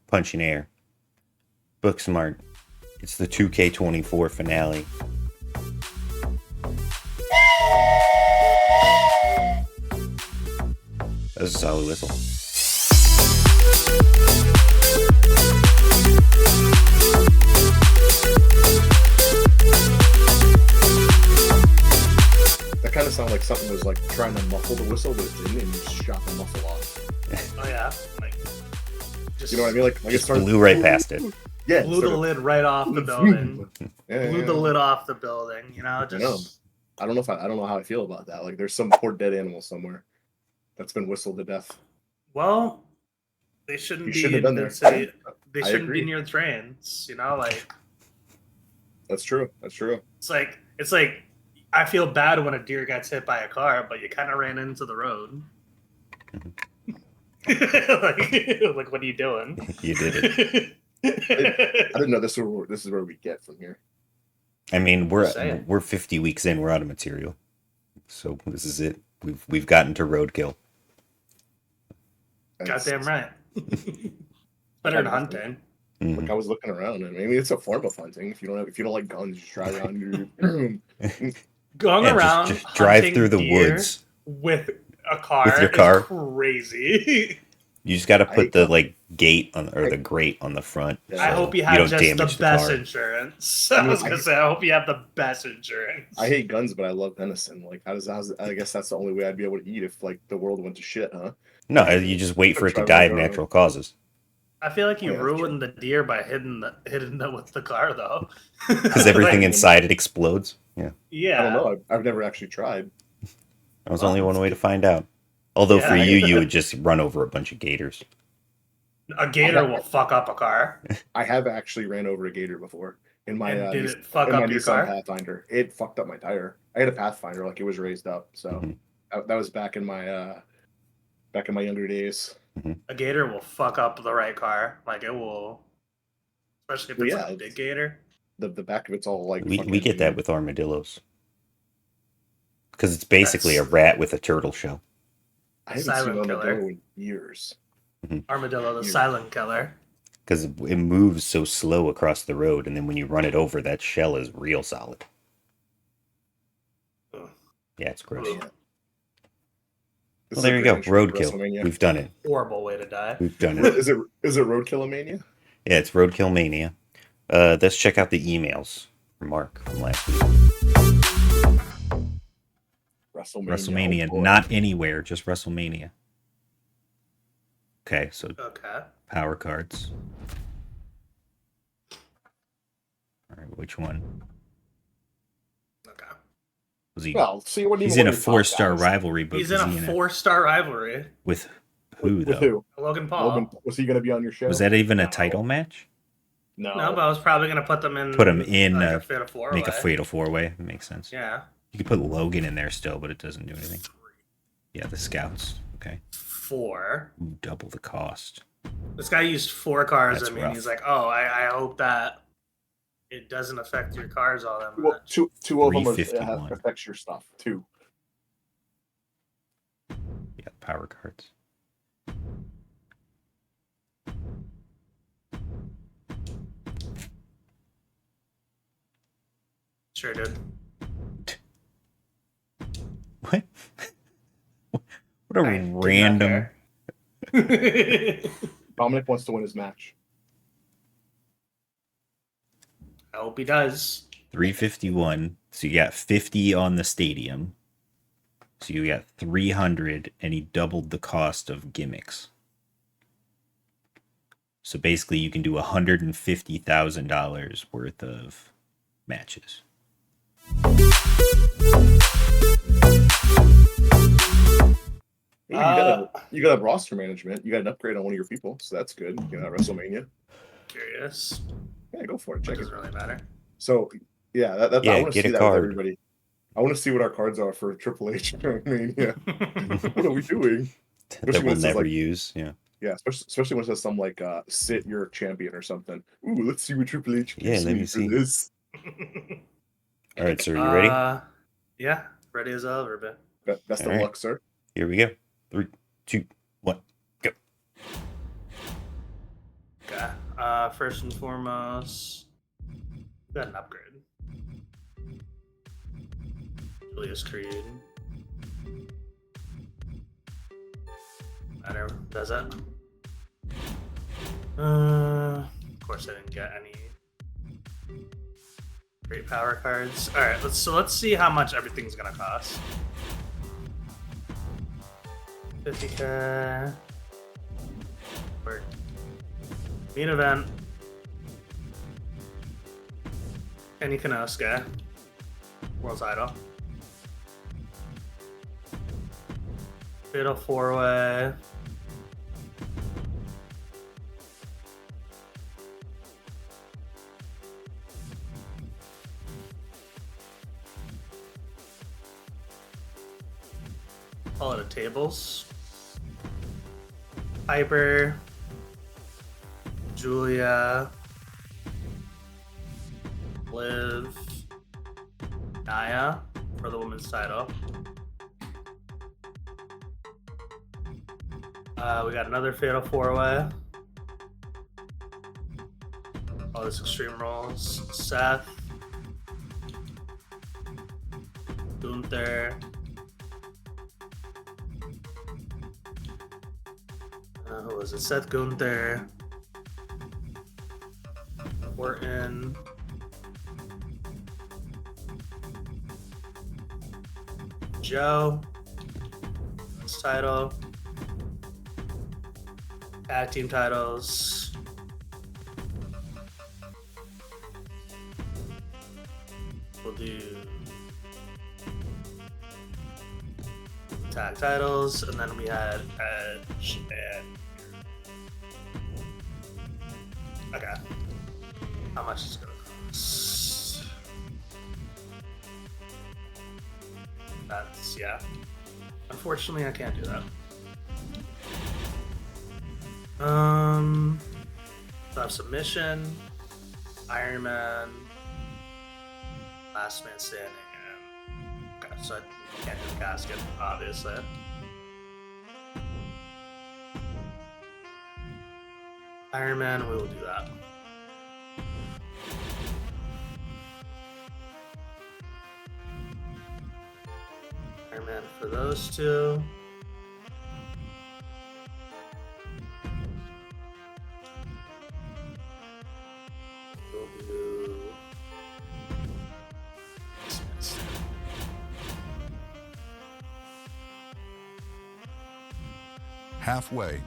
punching air. Book smart. It's the 2K24 finale. That was a solid whistle. That kind of sounded like something was like trying to muffle the whistle, but it didn't, and you just shot the muffle off. Oh yeah, like just, you know what I mean? Like it blew right past it. Yeah, blew the lid right off the building. Blew the lid off the building. You know, just. I don't know how I feel about that. Like, there's some poor dead animal somewhere that's been whistled to death. Well, they shouldn't be have been there. City. They I shouldn't agree. be near trains. You know, like That's true. That's true. it's like I feel bad when a deer gets hit by a car, but you kind of ran into the road. like, what are you doing? You did it. I didn't know this is where we get from here. I mean, we're 50 weeks in. We're out of material, so this is it. We've gotten to roadkill. Goddamn right. Better than hunting. Like, I was looking around, and I mean, it's a form of hunting. If you don't like guns, just drive around. Going around, just drive through the woods with a car. With your car, crazy. You just got to put the gate on or the grate on the front. So I hope you have just the best insurance. I was gonna say, I hope you have the best insurance. I hate guns, but I love venison. Like, I guess that's the only way I'd be able to eat if like the world went to shit, huh? No, you just wait for it to die of natural causes. I feel like you ruined the deer by hitting it with the car, though. Because everything inside it explodes. Yeah. Yeah. I don't know. I've never actually tried. That was only one way to find out. Although for you would just run over a bunch of gators. A gator will fuck up a car. I have actually ran over a gator before in my did it fuck up your car? Pathfinder. It fucked up my tire. I had a Pathfinder, like it was raised up, so that was back in my younger days. A gator will fuck up the right car, like it will, especially if it's like a big gator. The back of it's all like we get that with armadillos because it's basically a rat with a turtle shell. I haven't seen armadillo in years. Armadillo, the silent killer. Because it moves so slow across the road, and then when you run it over, that shell is real solid. Yeah, it's gross. Yeah. Well, there you go. Roadkill. We've done it. Horrible way to die. We've done it. Is it Roadkill-mania? Yeah, it's Roadkill Mania. Let's check out the emails from Mark from last week. WrestleMania, not anywhere, just WrestleMania. Okay, so power cards. All right, which one? Okay. He's in a 4-star rivalry book. He's in a 4-star rivalry. With who, though? With who? Logan Paul. Was he going to be on your show? Was that even a title match? No, but I was probably going to put him in. Like a fatal 4-way. Make a fatal 4-way. It makes sense. Yeah. You could put Logan in there still, but it doesn't do anything. Yeah, the scouts. Okay. 4. Ooh, double the cost. This guy used 4 cars. That's I mean, rough. he's like, oh, I hope that it doesn't affect your cars all that much. Well, two of them affects your stuff, too. Yeah, power cards. Sure did. What? What a random... Dominic wants to win his match. I hope he does. 351. So you got 50 on the stadium. So you got 300, and he doubled the cost of gimmicks. So basically, you can do $150,000 worth of matches. You got a roster management. You got an upgrade on one of your people, so that's good. You got WrestleMania. Curious. Yeah, go for it. Check it. Doesn't really matter. So yeah, I want to see that with everybody. I want to see what our cards are for Triple H. Mania. What are we doing? That we'll never use. Yeah. Yeah, especially when it says something like "Sit, you're a champion" or something. Ooh, let's see what Triple H can let me see this. All right, sir, you ready? Yeah, ready as ever, bit. Best of luck, sir. Here we go. 3, 2, 1, go. Okay. First and foremost, got an upgrade. Julius Creed. Matter, does it? Of course, I didn't get any great power cards. All right, let's see how much everything's gonna cost. 50k. Work. Main event. Kenny Kanosuke. World title. Fatal 4-way. Call it a tables. Piper. Julia. Liv. Naya for the women's title. We got another Fatal 4-way. All this Extreme Rules. Seth. Gunther. Who was it? Seth, Gunther. Orton. Joe. Women's title. Tag team titles. We'll do tag titles, and then we had Edge and okay. How much is it gonna cost? That's yeah. Unfortunately, I can't do that. So I have Submission, Iron Man, Last Man Standing, and okay, so I can't do the casket, obviously. Iron Man, we will do that. Iron Man for those two. Halfway.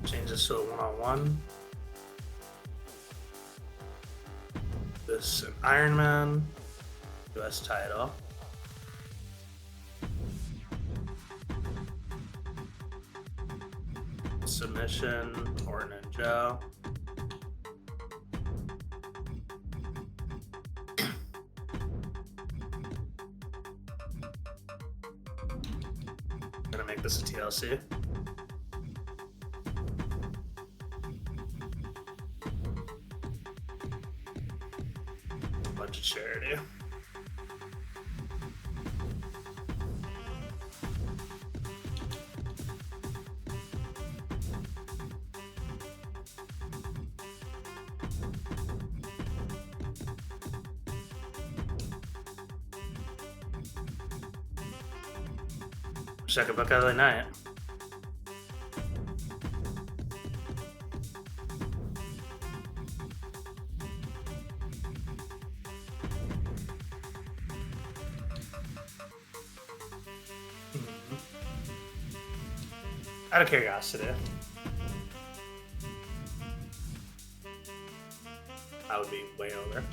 Change this to a one-on-one. This an Iron Man US title. Submission, Orton and Joe. I'm gonna make this a TLC. Bunch of charity. Check a book out of the night. Out of curiosity, I would be way over.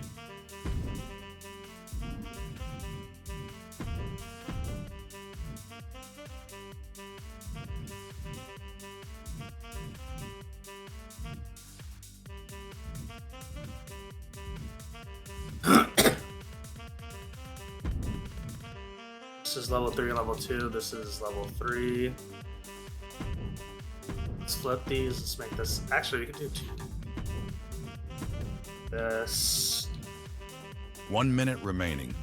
This is level 3 and level 2. This is level 3. Let's flip these. Let's make this. Actually, we could do 2. This. 1 minute remaining.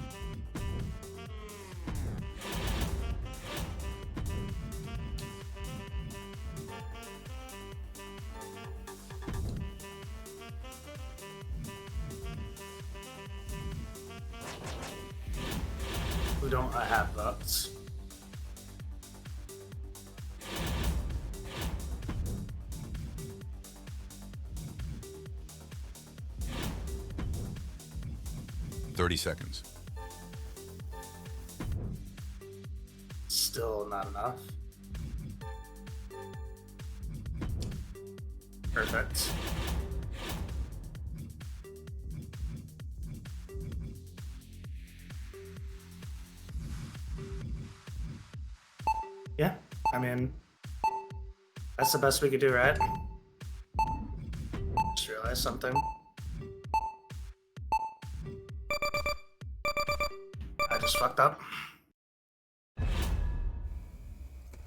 We don't have votes. Seconds. Still not enough. Perfect. Yeah, I mean, that's the best we could do, right? Just realized something. I just fucked up.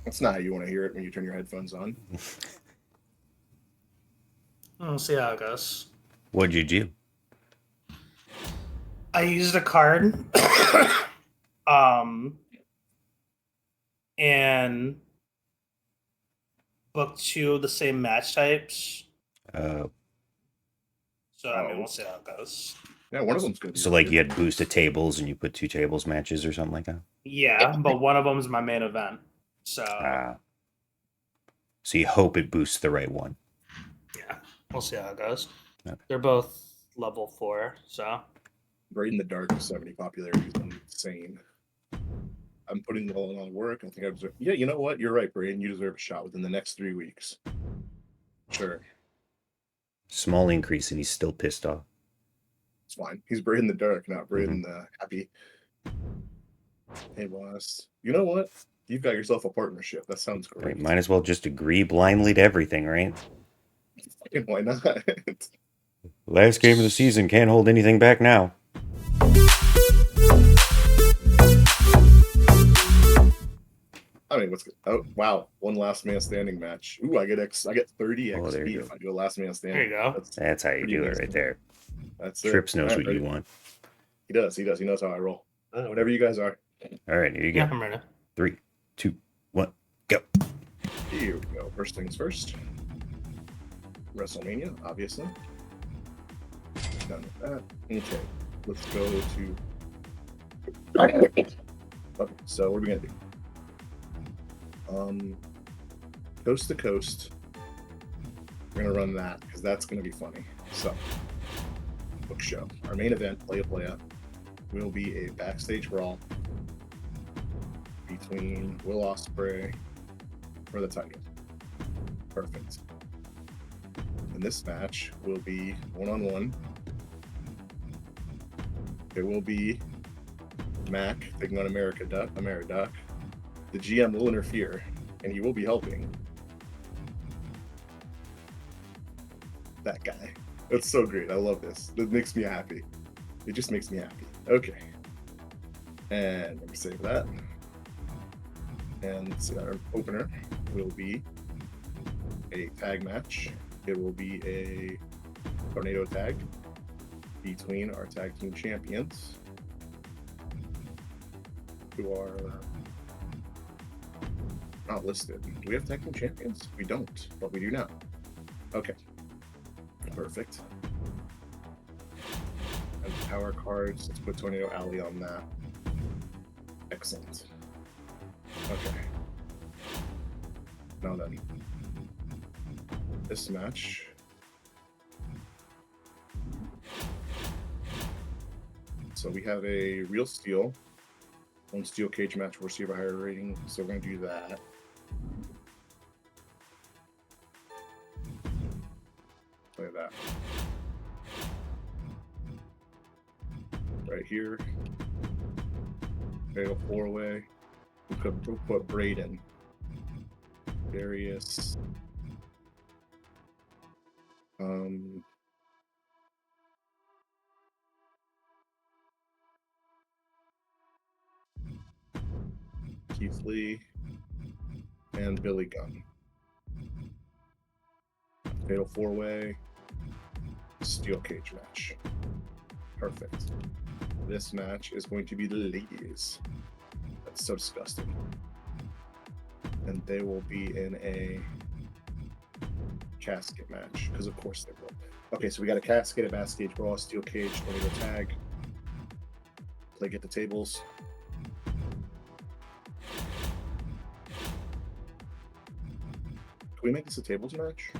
That's not how you want to hear it when you turn your headphones on. We'll see how it goes. What'd you do? I used a card, and booked 2 of the same match types. So I mean, we'll see how it goes. Yeah, one of them's good. So like you had boosted tables and you put 2 tables matches or something like that? Yeah, but one of them's my main event. So so you hope it boosts the right one. Yeah, we'll see how it goes. Okay. They're both level 4, so. Braid in the Dark 70 popularity is insane. I'm putting it all on work. I think I deserve. Yeah, you know what? You're right, Braden. You deserve a shot within the next 3 weeks. Sure. Small increase and he's still pissed off. It's fine. He's Braid in the Dark, not Braid in the happy. Hey, boss. You know what? You've got yourself a partnership. That sounds great. Right, might as well just agree blindly to everything, right? Fucking why not? Last game of the season, can't hold anything back now. I mean, what's good? Oh wow, one last man standing match. Ooh, I get 30 XP if I do a last man standing. There you go. That's how you do it right there. That's Trips it. knows Right, what you want. He does. He knows how I roll. Whatever you guys are. All right, here you go. Yeah, I'm ready. 3, 2, 1, go. Here we go. First things first. WrestleMania, obviously. Done with that. Okay, let's go to. Okay, so what are we gonna do? Coast to coast. We're gonna run that because that's gonna be funny. So, book show. Our main event, play will be a backstage brawl between Will Ospreay for the title. Perfect. And this match will be 1-on-1. There will be Mac taking on Ameriduck. The GM will interfere, and he will be helping. That guy. That's so great. I love this. That makes me happy. It just makes me happy. Okay. And let me save that. And let's see, our opener will be a tag match. It will be a tornado tag between our tag team champions, who are not listed. Do we have tag team champions? We don't, but we do now. Okay. Perfect. And power cards. Let's put Tornado Alley on that. Excellent. Okay. Now then. This match. So we have a real steel. One steel cage match will receive a higher rating. So we're going to do that. Play that. Right here. Fatal 4-way. We'll put Braden. Darius. Keith Lee and Billy Gunn. Fatal 4-way. Steel cage match. Perfect. This match is going to be the ladies. That's so disgusting. And they will be in a casket match, because of course they will. Okay, so we got a casket, a backstage brawl, steel cage, tornado tag. Play get the tables. we make this a tables match?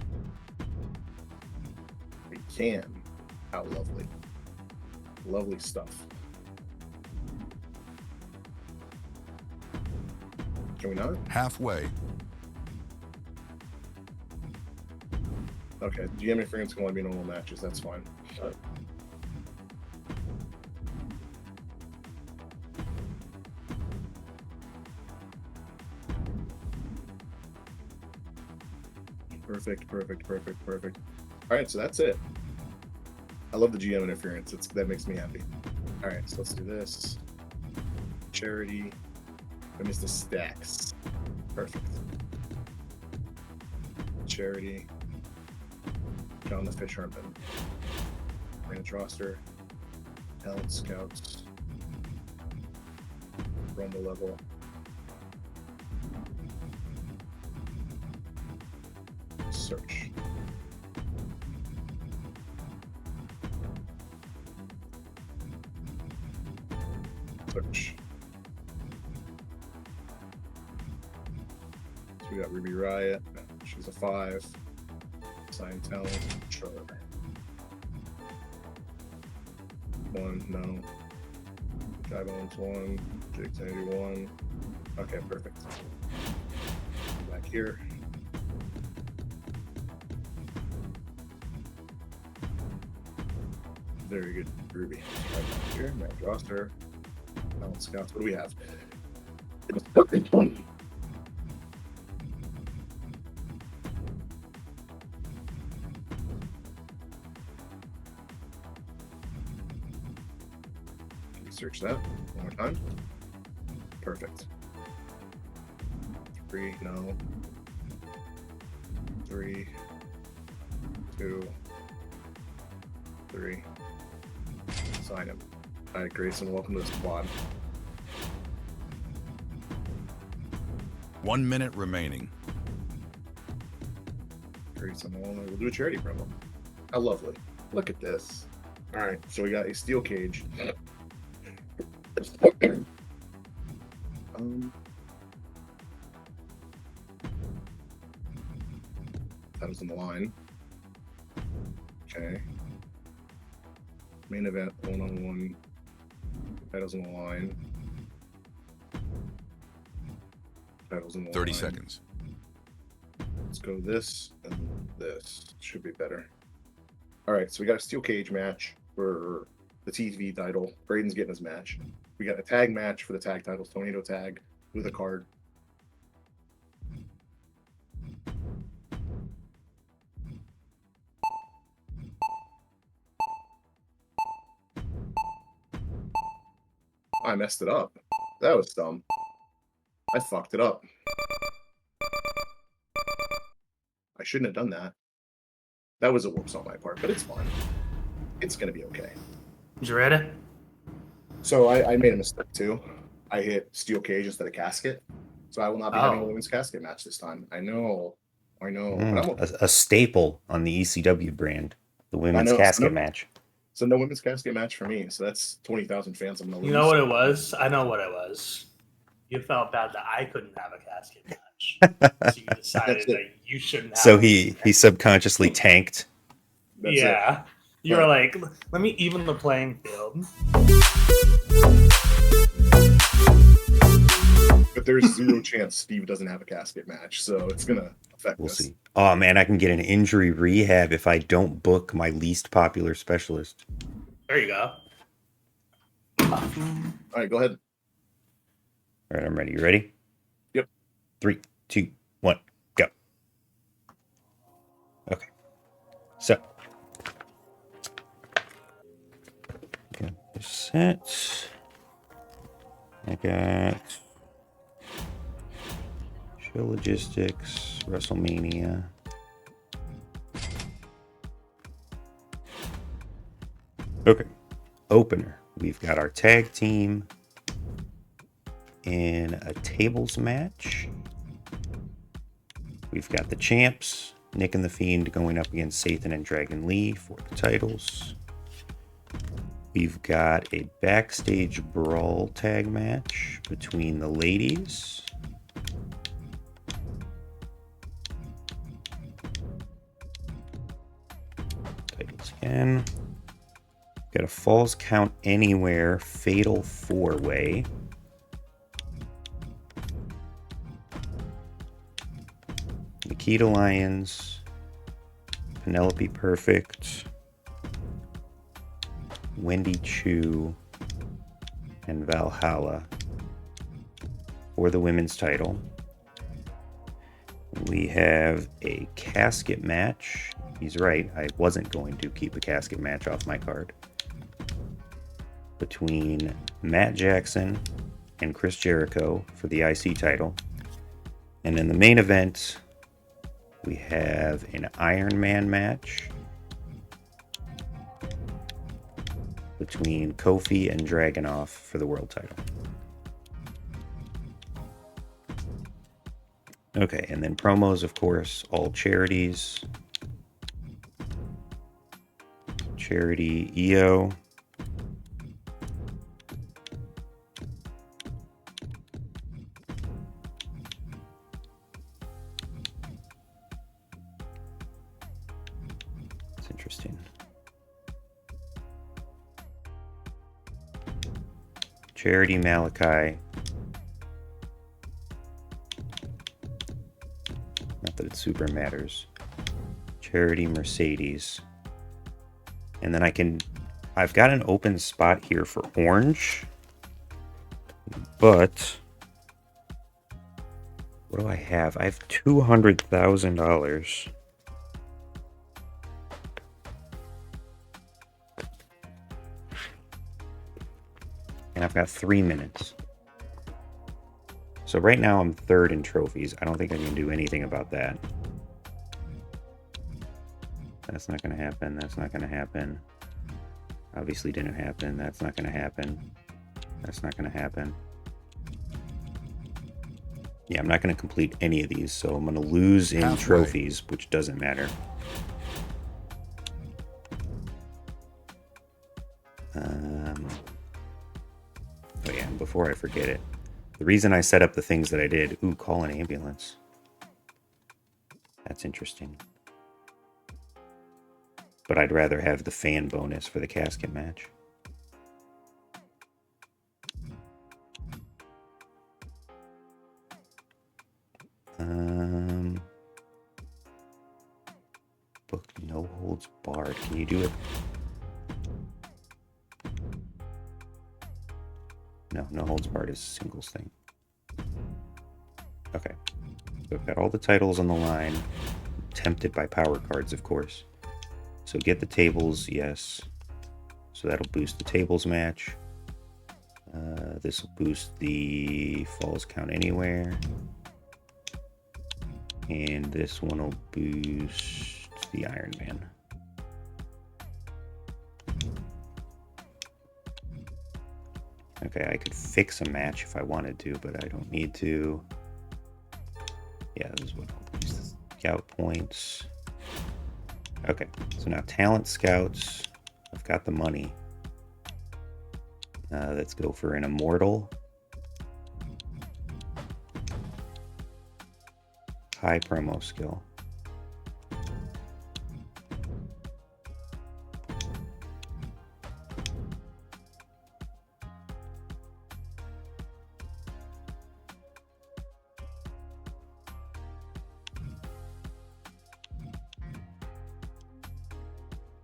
We can. How lovely. Lovely stuff. Can we not? Halfway. Okay, GM interference can only be normal matches. That's fine. Perfect, perfect, perfect, perfect. All right, so that's it. I love the GM interference. That makes me happy. All right, so let's do this. Charity. I missed the stacks. Perfect. Charity. John the Fish Herman. Ranch roster. Talent scouts. Rumble level. Search. Search. So we got Ruby Riot. She's a 5. Sign talent. Sure. 1, no. Guy Bones 1. Jake 81. Okay, perfect. Back here. Very good, Ruby. Right back here, match roster. Talent scouts. What do we have? Search that one more time. Perfect. 3, no. 3, 2, 3. Sign him. All right, Grayson, welcome to the squad. 1 minute remaining. Grayson, we'll do a charity promo. How lovely. Look at this. All right, so we got a steel cage. That was on the line. Okay. Main event, 1-on-1. Titles on the line. Titles on the 30 line. seconds. Let's go this and this. Should be better. All right, so we got a steel cage match for the TV title. Braden's getting his match. We got a tag match for the tag titles, Tornado tag with a card. I messed it up. That was dumb. I fucked it up. I shouldn't have done that. That was a whoops on my part, but it's fine. It's gonna be okay. You ready? So I made a mistake too. I hit steel cage instead of casket. So I will not be having a women's casket match this time. I know. But I'm okay. A staple on the ECW brand, the women's casket match. So no women's casket match for me. So that's 20,000 fans I'm gonna lose. You know what it was? I know what it was. You felt bad that I couldn't have a casket match. So you decided that you shouldn't have. So he subconsciously tanked. That's it. You were like, let me even the playing field. But there's zero chance Steve doesn't have a casket match, so it's gonna affect us. We'll see. Oh man, I can get an injury rehab if I don't book my least popular specialist. There you go. All right, go ahead. All right, I'm ready. You ready? Yep. 3, 2, 1, go. Okay. So. Okay, set. I got Show Logistics, WrestleMania. Okay. Opener. We've got our tag team in a tables match. We've got the champs, Nick and the Fiend, going up against Sathan and Dragon Lee for the titles. We've got a backstage brawl tag match between the ladies. again. Got a Falls Count Anywhere Fatal 4-Way. Nikita Lyons, Penelope Perfect, Wendy Chu, and Valhalla for the women's title. We have a casket match. He's right, I wasn't going to keep a casket match off my card. Between Matt Jackson and Chris Jericho for the IC title. And in the main event, we have an Iron Man match between Kofi and Dragunov for the world title. Okay, and then promos, of course, all charities. Charity EO. It's interesting. Charity Malachi. Not that it super matters. Charity Mercedes. And then I've got an open spot here for orange. But what do I have? I have $200,000. And I've got 3 minutes. So right now I'm third in trophies. I don't think I can do anything about that. That's not going to happen. That's not going to happen. Obviously didn't happen. That's not going to happen. That's not going to happen. Yeah, I'm not going to complete any of these, so I'm going to lose in trophies, which doesn't matter. Oh yeah, and before I forget it, the reason I set up the things that I did, call an ambulance. That's interesting. But I'd rather have the fan bonus for the casket match. Book No Holds Barred. Can you do it? No, No Holds Barred is a singles thing. Okay. So I've got all the titles on the line. Tempted by power cards, of course. So get the tables, yes. So that'll boost the tables match. This will boost the Falls Count Anywhere. And this one will boost the Iron Man. Okay, I could fix a match if I wanted to, but I don't need to. Yeah, this is what I'll use the scout points. Okay, so now talent scouts. I've got the money. Let's go for an immortal. High promo skill.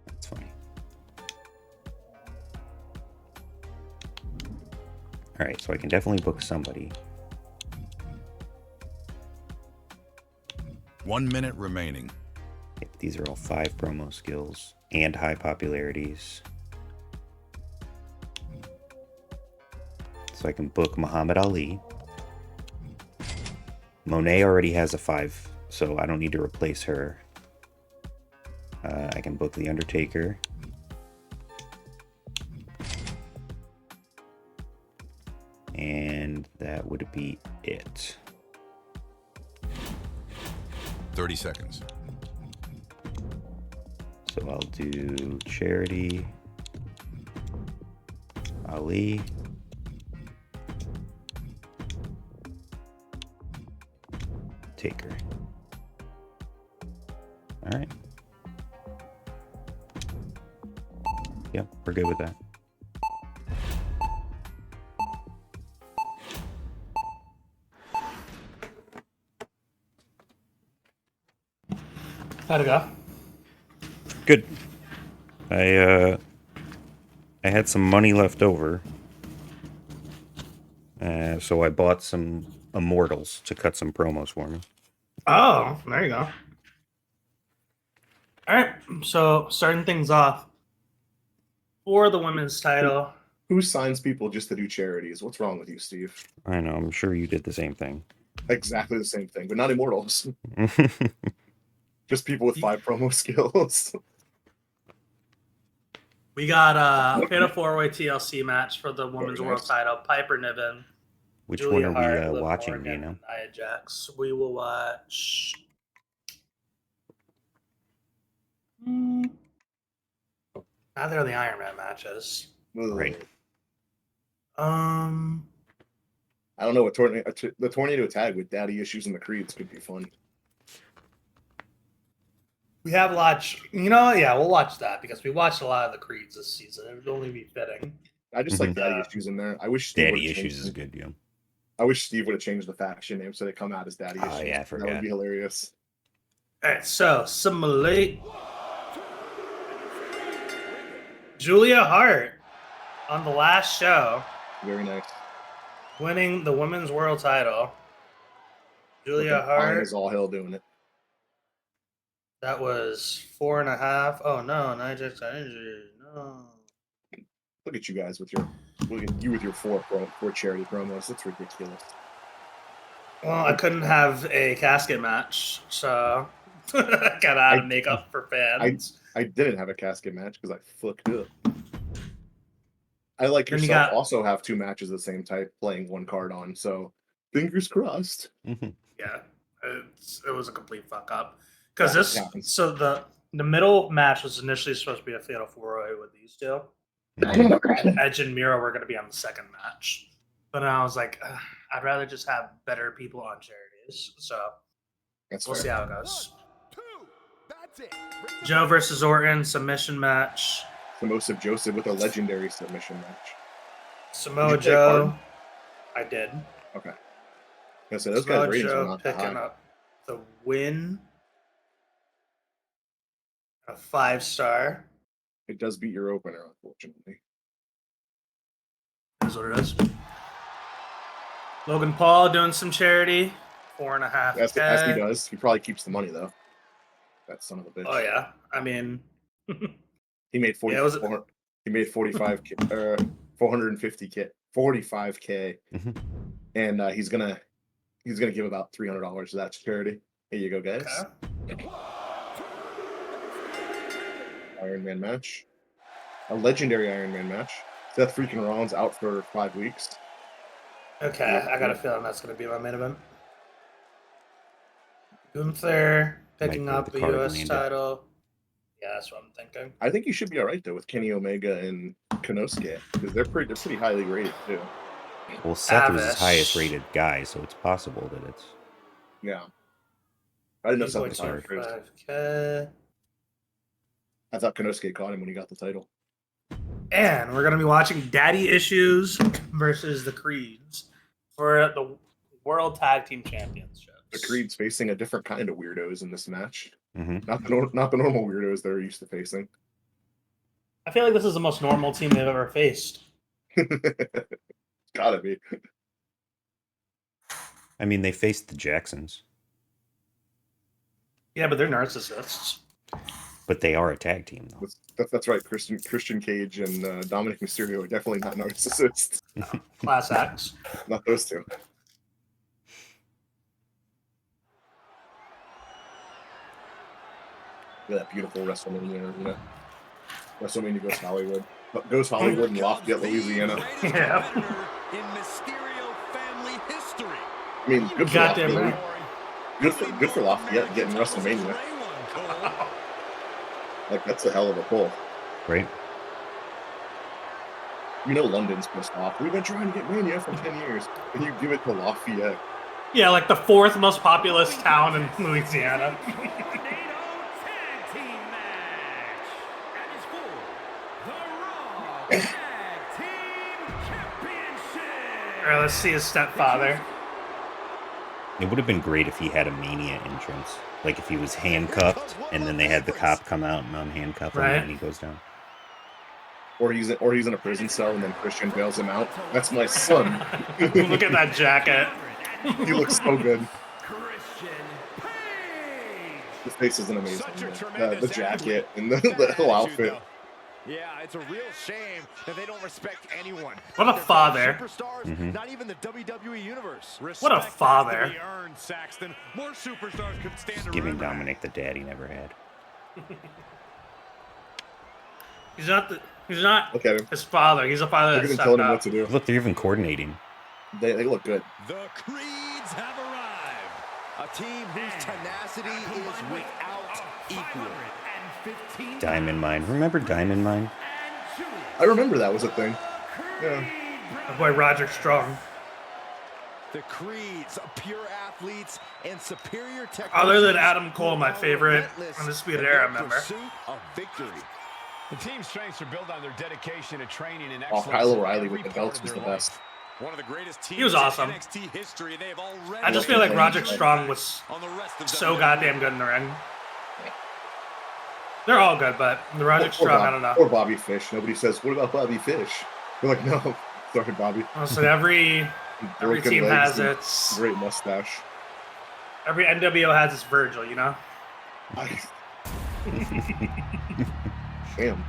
That's funny. All right, so I can definitely book somebody. 1 minute remaining. Yep, these are all 5 promo skills and high popularities. So I can book Muhammad Ali. Monet already has a 5, so I don't need to replace her. I can book The Undertaker. And that would be it. 30 seconds. So I'll do Charity, Ali, Taker. All right. Yep, we're good with that. How'd it go? Good. I had some money left over, so I bought some Immortals to cut some promos for me. Oh, there you go. All right, so starting things off for the women's title. Who signs people just to do charities? What's wrong with you, Steve? I know, I'm sure you did the same thing. Exactly the same thing, but not Immortals. Just people with 5 promo skills. We got a Fatal 4-Way TLC match for the women's world title. Piper Niven. Which Julia one are we Hart, Liv watching, Morgan, do you know? and Nia Jax. We will watch. Neither of the Iron Man matches. Right. I don't know what the tornado tag with daddy issues and the Creeds could be fun. We have watched, we'll watch that because we watched a lot of the Creeds this season. It would only be fitting. I just like daddy issues in there. I wish Steve Daddy would've Issues changed is it. good, yeah. I wish Steve would have changed the faction name so they come out as daddy issues. Oh, yeah, I That forgot. would be hilarious. All right, so simulate Julia Hart on the last show, Very nice. winning the women's world title. Julia Looking fine Hart. as all hell doing it. That was 4.5. Oh no, Nia Jax got injured. No. Look at you guys with your four charity promos. That's ridiculous. Well, I couldn't have a casket match, so I got out of makeup for fans. I didn't have a casket match because I fucked up. I like Then yourself also have 2 matches of the same type playing 1 card on, so fingers crossed. Yeah, it was a complete fuck up. Because That this, happens. so the middle match was initially supposed to be a fatal 4-way with these two. Edge and Miro were going to be on the second match, but I was like, I'd rather just have better people on charities. So we'll see how it goes. Joe versus Orton submission match. Samoa Joseph with a legendary submission match. Samoa Did you play a Joe, card? I did. Okay. Yeah, so those Samoa guys' ratings are Joe not that picking high. up the win. A 5-star. It does beat your opener, unfortunately. Is what it is. Logan Paul doing some charity. 4.5. As he does. He probably keeps the money, though. That son of a bitch. Oh, yeah. I mean, He made 40. Yeah, he made 45K, 450K, 45K, and he's gonna give about $300 to that charity. Here you go, guys. okay. Iron Man match, a legendary Iron Man match. Seth freaking Rollins out for 5 weeks. Okay, I got a feeling that's going to be my main event. Gunther picking Might go up with the the card U.S. landed. title. Yeah, that's what I'm thinking. I think you should be all right though with Kenny Omega and Konosuke because they're pretty highly rated too. Well, Seth was his Avis. highest rated guy, so it's possible that it's... Yeah, I didn't know Seth was higher. 5K. I thought Konosuke caught him when he got the title. And we're going to be watching Daddy Issues versus the Creeds for the World Tag Team Championships. The Creed's facing a different kind of weirdos in this match. Mm-hmm. Not the normal weirdos they're used to facing. I feel like this is the most normal team they've ever faced. Gotta be. I mean, they faced the Jacksons, Yeah, but they're narcissists. but they are a tag team, though. That's right. Christian Cage and Dominic Mysterio are definitely not narcissists. Class acts. Not those two. Look at that beautiful WrestleMania arena. WrestleMania goes Hollywood. Goes Hollywood and Lafayette, Louisiana. Yeah. In Mysterio family history. I mean, good for Goddamn Lafayette. right. Good for Lafayette getting WrestleMania. Like, that's a hell of a pull. Right? You know London's pissed off. We've been trying to get Mania for 10 years, and you give it to Lafayette. Yeah, like the 4th most populous town in Louisiana. Tag team match. That is for the All right, let's see his stepfather. It would have been great if he had a Mania entrance. Like if he was handcuffed and then they had the cop come out and unhandcuff him Right. and he goes down. Or he's in a prison cell and then Christian bails him out. That's my son. Look at that jacket. He looks so good. Christian Page. The face is amazing. Such a The tremendous jacket and the whole outfit. Yeah, it's a real shame that they don't respect anyone. What a They're father. Superstars, Mhm. not even the WWE universe. What a Respect has to father. be earned, Saxton. More superstars could stand to Giving ruin that. Dominic the dad he never had. He's not Look at him. his father. He's a father Look that at him stepped telling him up. what to do. Look, they're even coordinating. They look good. The Creeds have arrived. A team whose tenacity is without equal. Diamond Mine. Remember Diamond Mine? I remember that was a thing. Yeah. My boy Roderick Strong. The Creeds, pure athletes and superior technology. Other than Adam Cole, my favorite Undisputed Era member. Of victory. The team's strengths are built on their dedication to training and Oh, excellence. Kyle in O'Reilly every with the part belts of was their the best. life. One of the greatest teams He was awesome. in NXT history. They have already I just feel like Roderick Strong was on the rest of so WWE. goddamn good in the ring. They're all good, but the Roderick Strong, I don't know. Or Bobby Fish. Nobody says, "What about Bobby Fish?" We're like, "No, sorry, Bobby." So every Broken team legs has and its great mustache. every NWO has its Virgil, you know. Damn.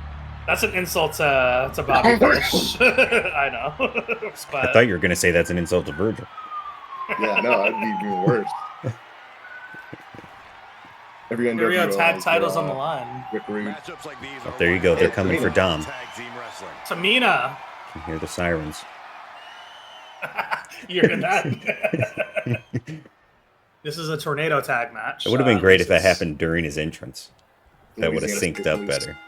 That's an insult to Bobby Fish. I know. But I thought you were going to say that's an insult to Virgil. Yeah, no, that'd be even worse. Every here we go, NWO tag has titles their, on the line. Rick Rude. Matchups like these are There you go. They're Yeah, coming for Dom. tag team wrestling. Tamina, You hear the sirens. you hear that? This is a tornado tag match. It would have been great if that this is- happened during his entrance. That would have Louisiana synced State up Police. better.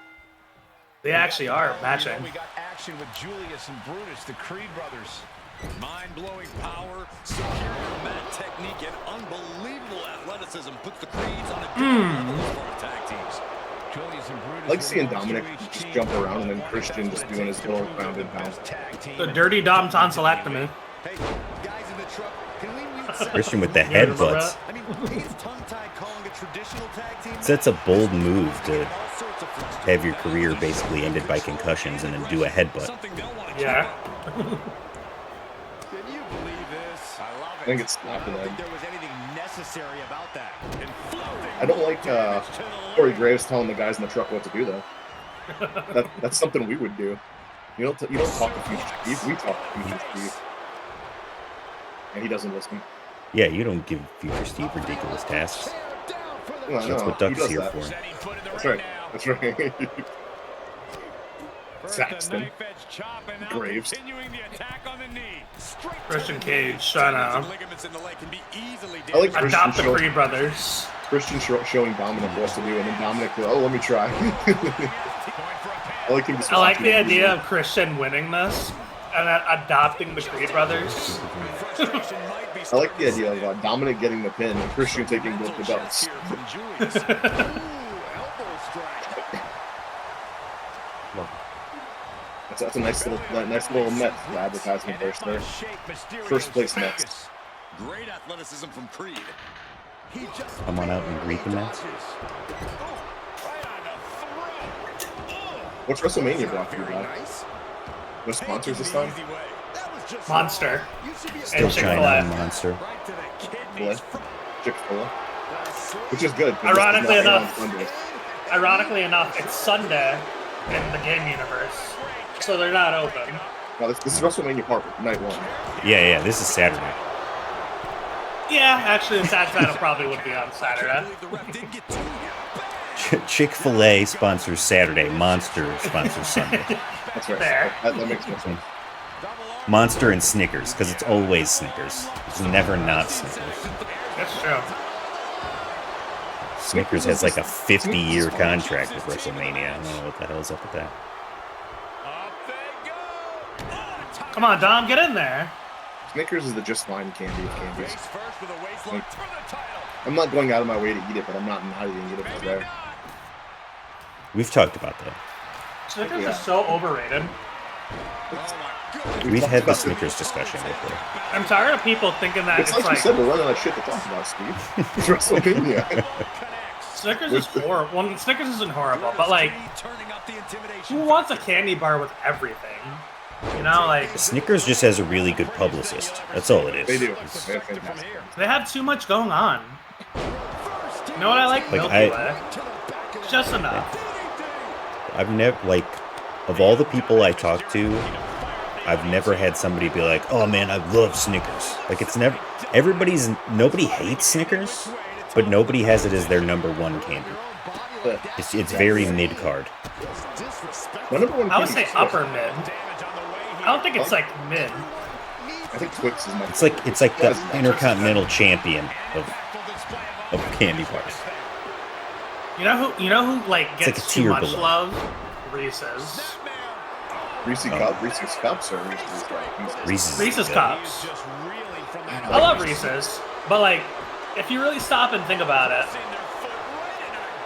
They actually are matching. We got action with Julius and Brutus, the Creed brothers. Mind-blowing power, superior mat technique, and unbelievable athleticism puts the Creeds on a different level as far as tag teams. Julius and Brutus. I like were seeing lost Dominic to each just team. jump around and then One Christian that's just what doing it his takes little to pound and prove pound. this tag team. The dirty Dom tonsillectomy. Hey, guys in the truck, can we mute Christian with the Yeah, remember headbutts. I mean, he's tongue-tied calling a traditional tag team. That's a bold move to All sorts of frustration. have your career basically ended by concussions and then do a headbutt. Something they'll want to Yeah. keep up. Can you believe this? I love it. I think it's I snapping don't in. think there was anything necessary about that. And floating I don't like damage to the Corey leg. Graves telling the guys in the truck what to do though. That's something we would do. You don't talk to Future Steve. We talk to Future Steve, and he doesn't listen. Yeah, you don't give Future Steve ridiculous tasks. Tear down for the Well, That's no, what he Duck's does here that. for. Setting foot in the That's ring right. now. That's right. First, Saxton. the knife edge chopping out, Graves. continuing the attack on the knee. straight to Christian the Cage knee. trying Tendons and to ligaments in the leg can be easily I like damaged. adopt the Christian Creed brothers. showing Dominic what to do, and then Dominic goes, "Oh, let me try." Going for a pin. I like him just I like watching the him do idea that. of Christian winning this and then adopting the Creed brothers. Frustration might be I like the starting to idea of Dominic getting the pin and Christian taking both the belts. here from Julius. Ooh, elbow strike. That's a nice little Mets advertisement burst there. First place Mets. Great athleticism from Creed. He just Come on out and greet the Mets. What's WrestleMania brought to you by? nice. No sponsors this time? That was just Monster. You should be Still And China Chick-fil-A. and Monster. right to the Chick-fil-A. kidneys. Chick-fil-A. Which is good. 'cause Ironically this is not enough. on Sunday. Ironically enough, it's Sunday in the game universe, so they're not open. No, this is WrestleMania Part Night 1. Yeah, this is Saturday. Yeah, actually, the tag title probably would be on Saturday. The ref didn't get to you. Chick-fil-A sponsors Saturday. Monster sponsors Sunday. That's right. Fair. That makes more sense. Monster and Snickers, because it's always Snickers. It's never not Snickers. That's true. Snickers has like a 50-year contract with WrestleMania. I don't know what the hell's up with that. Up they go. Come on, Dom, get in there. Snickers is the just fine candy of candies. Face first with a waistlock for the title. I'm not going out of my way to eat it, but I'm not eating it if it's there. We've talked about that. Snickers Yeah. is so overrated. We've had the Snickers discussion before. I'm tired of people thinking that It's like you said, we're running out of shit to talk about, Steve. It's WrestleMania. Snickers is horrible. Well, Snickers isn't horrible, but like, who wants a candy bar with everything? You know, like Snickers just has a really good publicist. That's all it is. They do. They have fantastic. they have too much going on. You know what I like? Like, Milky Way. Just enough. I've never, like, of all the people I talk to, I've never had somebody be like, "Oh man, I love Snickers." Like, it's never. Nobody hates Snickers, but nobody has it as their #1 candy. It's very mid card. My number one I would candy say is upper mid. I don't think it's like mid. I think Twix is my. It's like the Intercontinental Champion of candy bars. You know who like like gets a too tier much below. love? Reese's. Reese's Cups or Reese's Cups. I love Reese's, but like, if you really stop and think about it,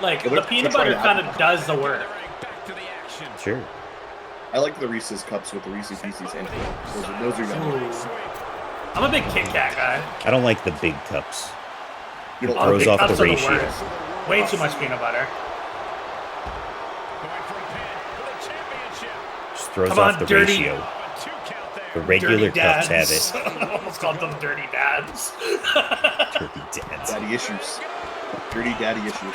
like Well, the they're peanut trying butter to kind of does the work. Sure. I like the Reese's Cups with the Reese's Pieces in it. Those are yummy. Ooh. I'm a big Kit Kat guy. I don't like the big cups. You don't Oh, Throws big off the cups are ratio. worst. Way too much peanut butter. Just throws Come off on, the dirty- ratio. The regular Dirty cups have dads. it. I almost called them dirty dads. Dirty dads. Daddy issues. Dirty daddy issues.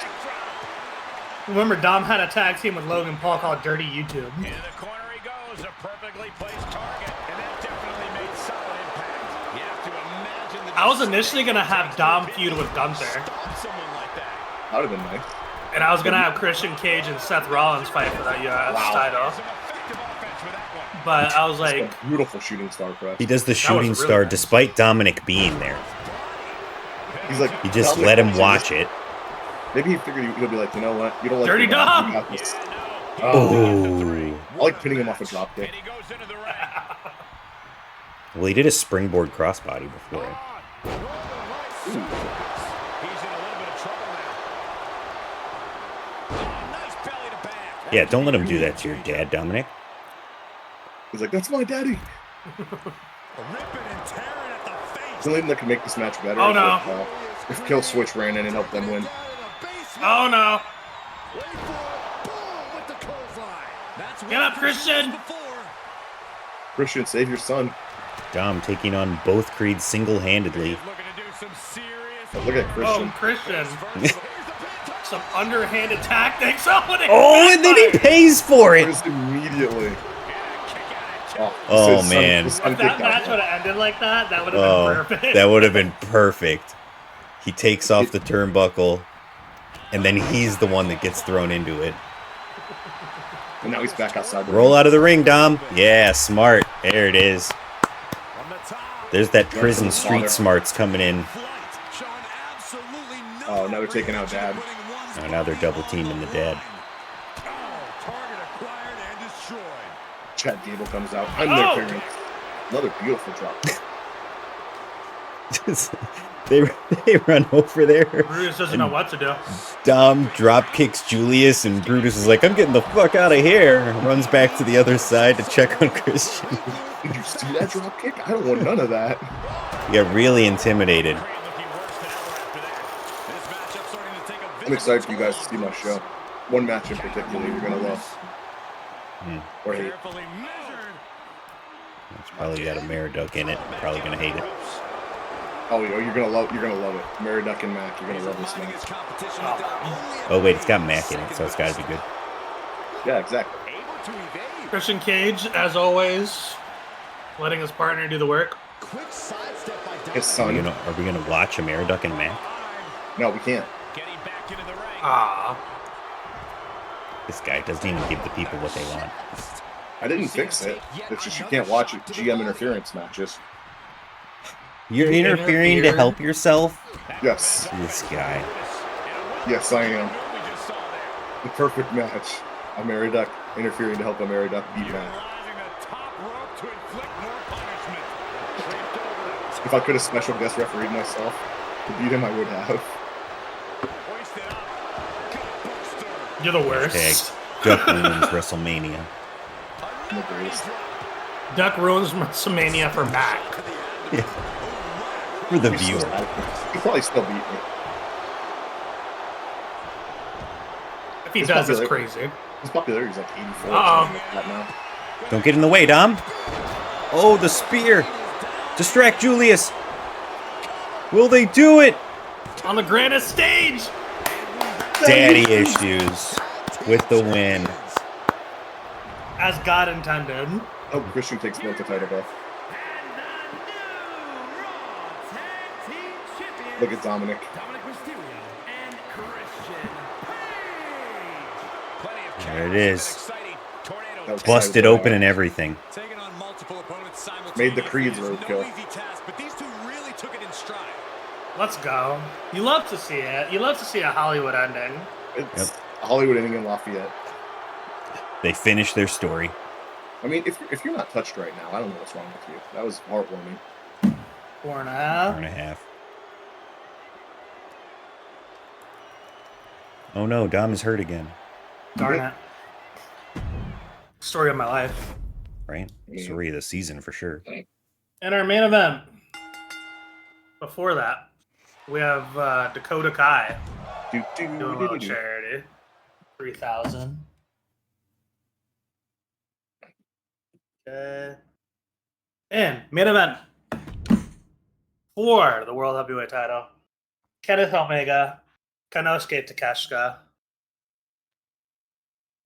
Remember, Dom had a tag team with Logan Paul called Dirty YouTube. In the corner he goes, a perfectly placed target, and that definitely made solid impact. You have to imagine the I was initially gonna have Dom feud with Gunther, stop someone like that. That would have been nice. and I was gonna have Christian Cage and Seth Rollins fight for that US title. Some effective offense with that one. But I was It's like, a beautiful shooting star press. He does the shooting really star nice. despite Dominic being there. He's like, He just Dominic let him Cruz, watch it. Maybe he figured he'll be like, you know what? You don't like Dirty the Dom. Dom! You got this. Oh. I like pinning him off a drop kick. And he goes into the ring. Well, he did a springboard crossbody before. He's in a little bit of trouble now. Oh, nice belly to back. Yeah, don't let him do that to your dad, Dominic. He's like, that's my daddy. Ripping and tearing at the face. The only thing that could make this match better Oh, is no. if Kill Switch ran in and helped them win. oh no, Wait for it. Boom with the clothesline. That's get up, Christian! Christian, save your son. Dom taking on both Creeds single-handedly. Looking to do some serious. Look at Oh, Christian. Christian, some underhanded tactics. Oh, what a Oh, and then he pays for it! Just immediately. Oh, his son- man. his son If that kicked out. match would have ended like that, that would have Oh, been perfect. that would have been perfect. He takes off the turnbuckle, and then he's the one that gets thrown into it. And now he's back outside. the Roll ring. out of the ring, Dom. Yeah, smart. There it is. From the top. There's that prison Father. street smarts coming in. Flight. Showing absolutely no Oh, now they're taking out Dad. Oh, now they're double teaming the dad. Oh, target acquired and destroyed. Chad Gable comes out. I'm Oh. their parents. Another beautiful drop. they run over there. Bruce doesn't know what to do. Dom drop kicks Julius, and Brutus is like, "I'm getting the fuck out of here." And runs back to the other side to check on Christian. Did you see that drop kick? I don't want none of that. He got really intimidated. I'm excited for you guys to see my show. One match in particular you're gonna love. Or hate. Carefully measured. It's probably got a Meriduck in it. Probably gonna hate it. Oh, you're gonna love it. Mary Duck and Mac, you're gonna love this match. Oh wait, it's got Mac in it, so it's got to be good. Yeah, exactly. Able to evade. Christian Cage, as always, letting his partner do the work. Quick sidestep by His Darkwing. son. Are we gonna watch a Meriduck and Mac? No, we can't. Getting back into the ring. Ah, This guy doesn't even give the people what they want. I didn't fix it. It's just you can't watch it. GM interference matches. You're interfering to interfered. help yourself? Yes. This guy. Yes, I am. We just saw there. The perfect match. A Mary Duck interfering to help a Mary Duck beat Mac. Utilizing the top rope to inflict more punishment. Draped over. If I could have special guest refereed myself to beat him, I would have. Hoisted up. Gut buster. you're the worst. Duck wins WrestleMania. I'm the greatest. Duck ruins WrestleMania for Mac. Yeah. For the He's viewer. He probably still beat me. If he His does, it's popularity- crazy. His popularity is like 84 or Uh-oh. something like that now. Don't get in the way, Dom. Oh, the spear. Distract Julius. Will they do it? On the grandest stage! Daddy issues with the win. As God intended. Oh, Christian takes both the title back. Look at Dominic. There it is. That was Busted exciting. open and everything. Taking on multiple opponents Made the simultaneously Creeds is roadkill. no easy task, but these two really took it in stride. Let's go. You love to see it. You love to see a Hollywood ending. It's a Hollywood inning in Lafayette. They finished their story. I mean, if you're not touched right now, I don't know what's wrong with you. That was heartwarming. 4.5. 4.5. Oh no, Dom is hurt again. Darn it. Story of my life. Right? Story of the season for sure. In our main event, before that, we have Dakota Kai doing a little charity. 3,000. Okay. And main event for the World Heavyweight title, Kenneth Omega, Konosuke Takeshita.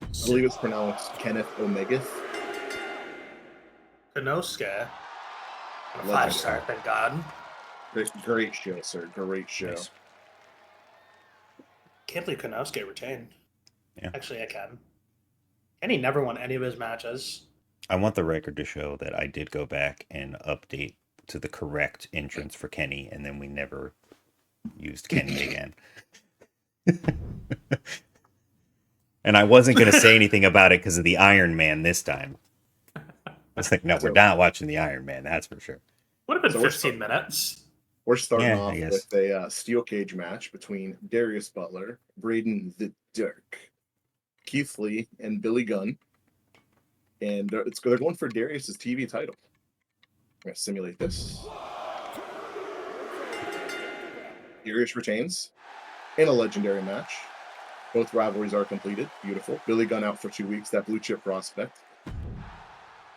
I believe it's pronounced Kenneth Omega. Konosuke. Legend. 5-star, thank God. Great show, sir. Great show. Nice. Can't believe Konosuke retained. Yeah. Actually, I can. And he never won any of his matches. I want the record to show that I did go back and update to the correct entrance for Kenny, and then we never used Kenny again. And I wasn't going to say anything about it because of the Iron Man this time. I was like, no, we're not watching the Iron Man, that's for sure. Would have been So we're 15 minutes. We're starting Yeah, I off guess. with a steel cage match between Darius Butler, Braden the Dirk, Keith Lee, and Billy Gunn. And they're going for Darius's TV title. I'm going to simulate this. Darius retains in a legendary match. Both rivalries are completed. Beautiful. Billy Gunn out for 2 weeks. That blue chip prospect.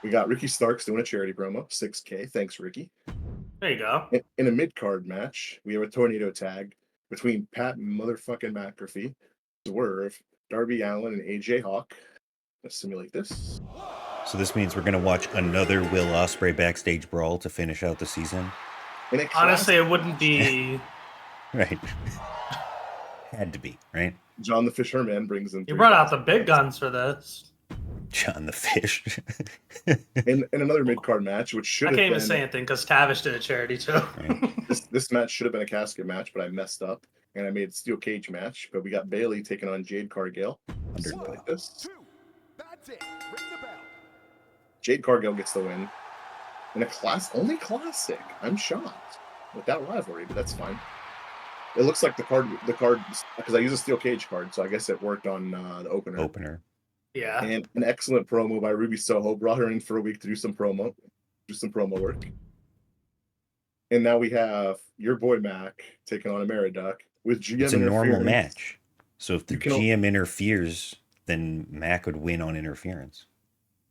We got Ricky Starks doing a charity promo. 6K. Thanks, Ricky. There you go. In a mid-card match, we have a tornado tag between Pat motherfucking McAfee, Swerve, Darby Allin, and AJ Hawk. Let's simulate this. So this means we're going to watch another Will Ospreay backstage brawl to finish out the season. In a Honestly, classic it wouldn't be. Right. Had to be, right? John the Fisherman brings in. You brought out the big guns for this. John the Fish. In another mid-card match, which should I have can't been even say anything because Tavish did a charity too. this match should have been a casket match, but I messed up and I made a steel cage match. But we got Bailey taking on Jade Cargill. Something like this. That's it. Ring the bell. Jade Cargill gets the win in a only classic. I'm shocked with that rivalry, but that's fine. It looks like the card because I use a steel cage card, so I guess it worked on the opener. Yeah. And an excellent promo by Ruby Soho. Brought her in for a week to do some promo work. And now we have your boy Mac taking on Ameriduck with GM. It's a normal match. So if the You can- GM interferes, then Mac would win on interference.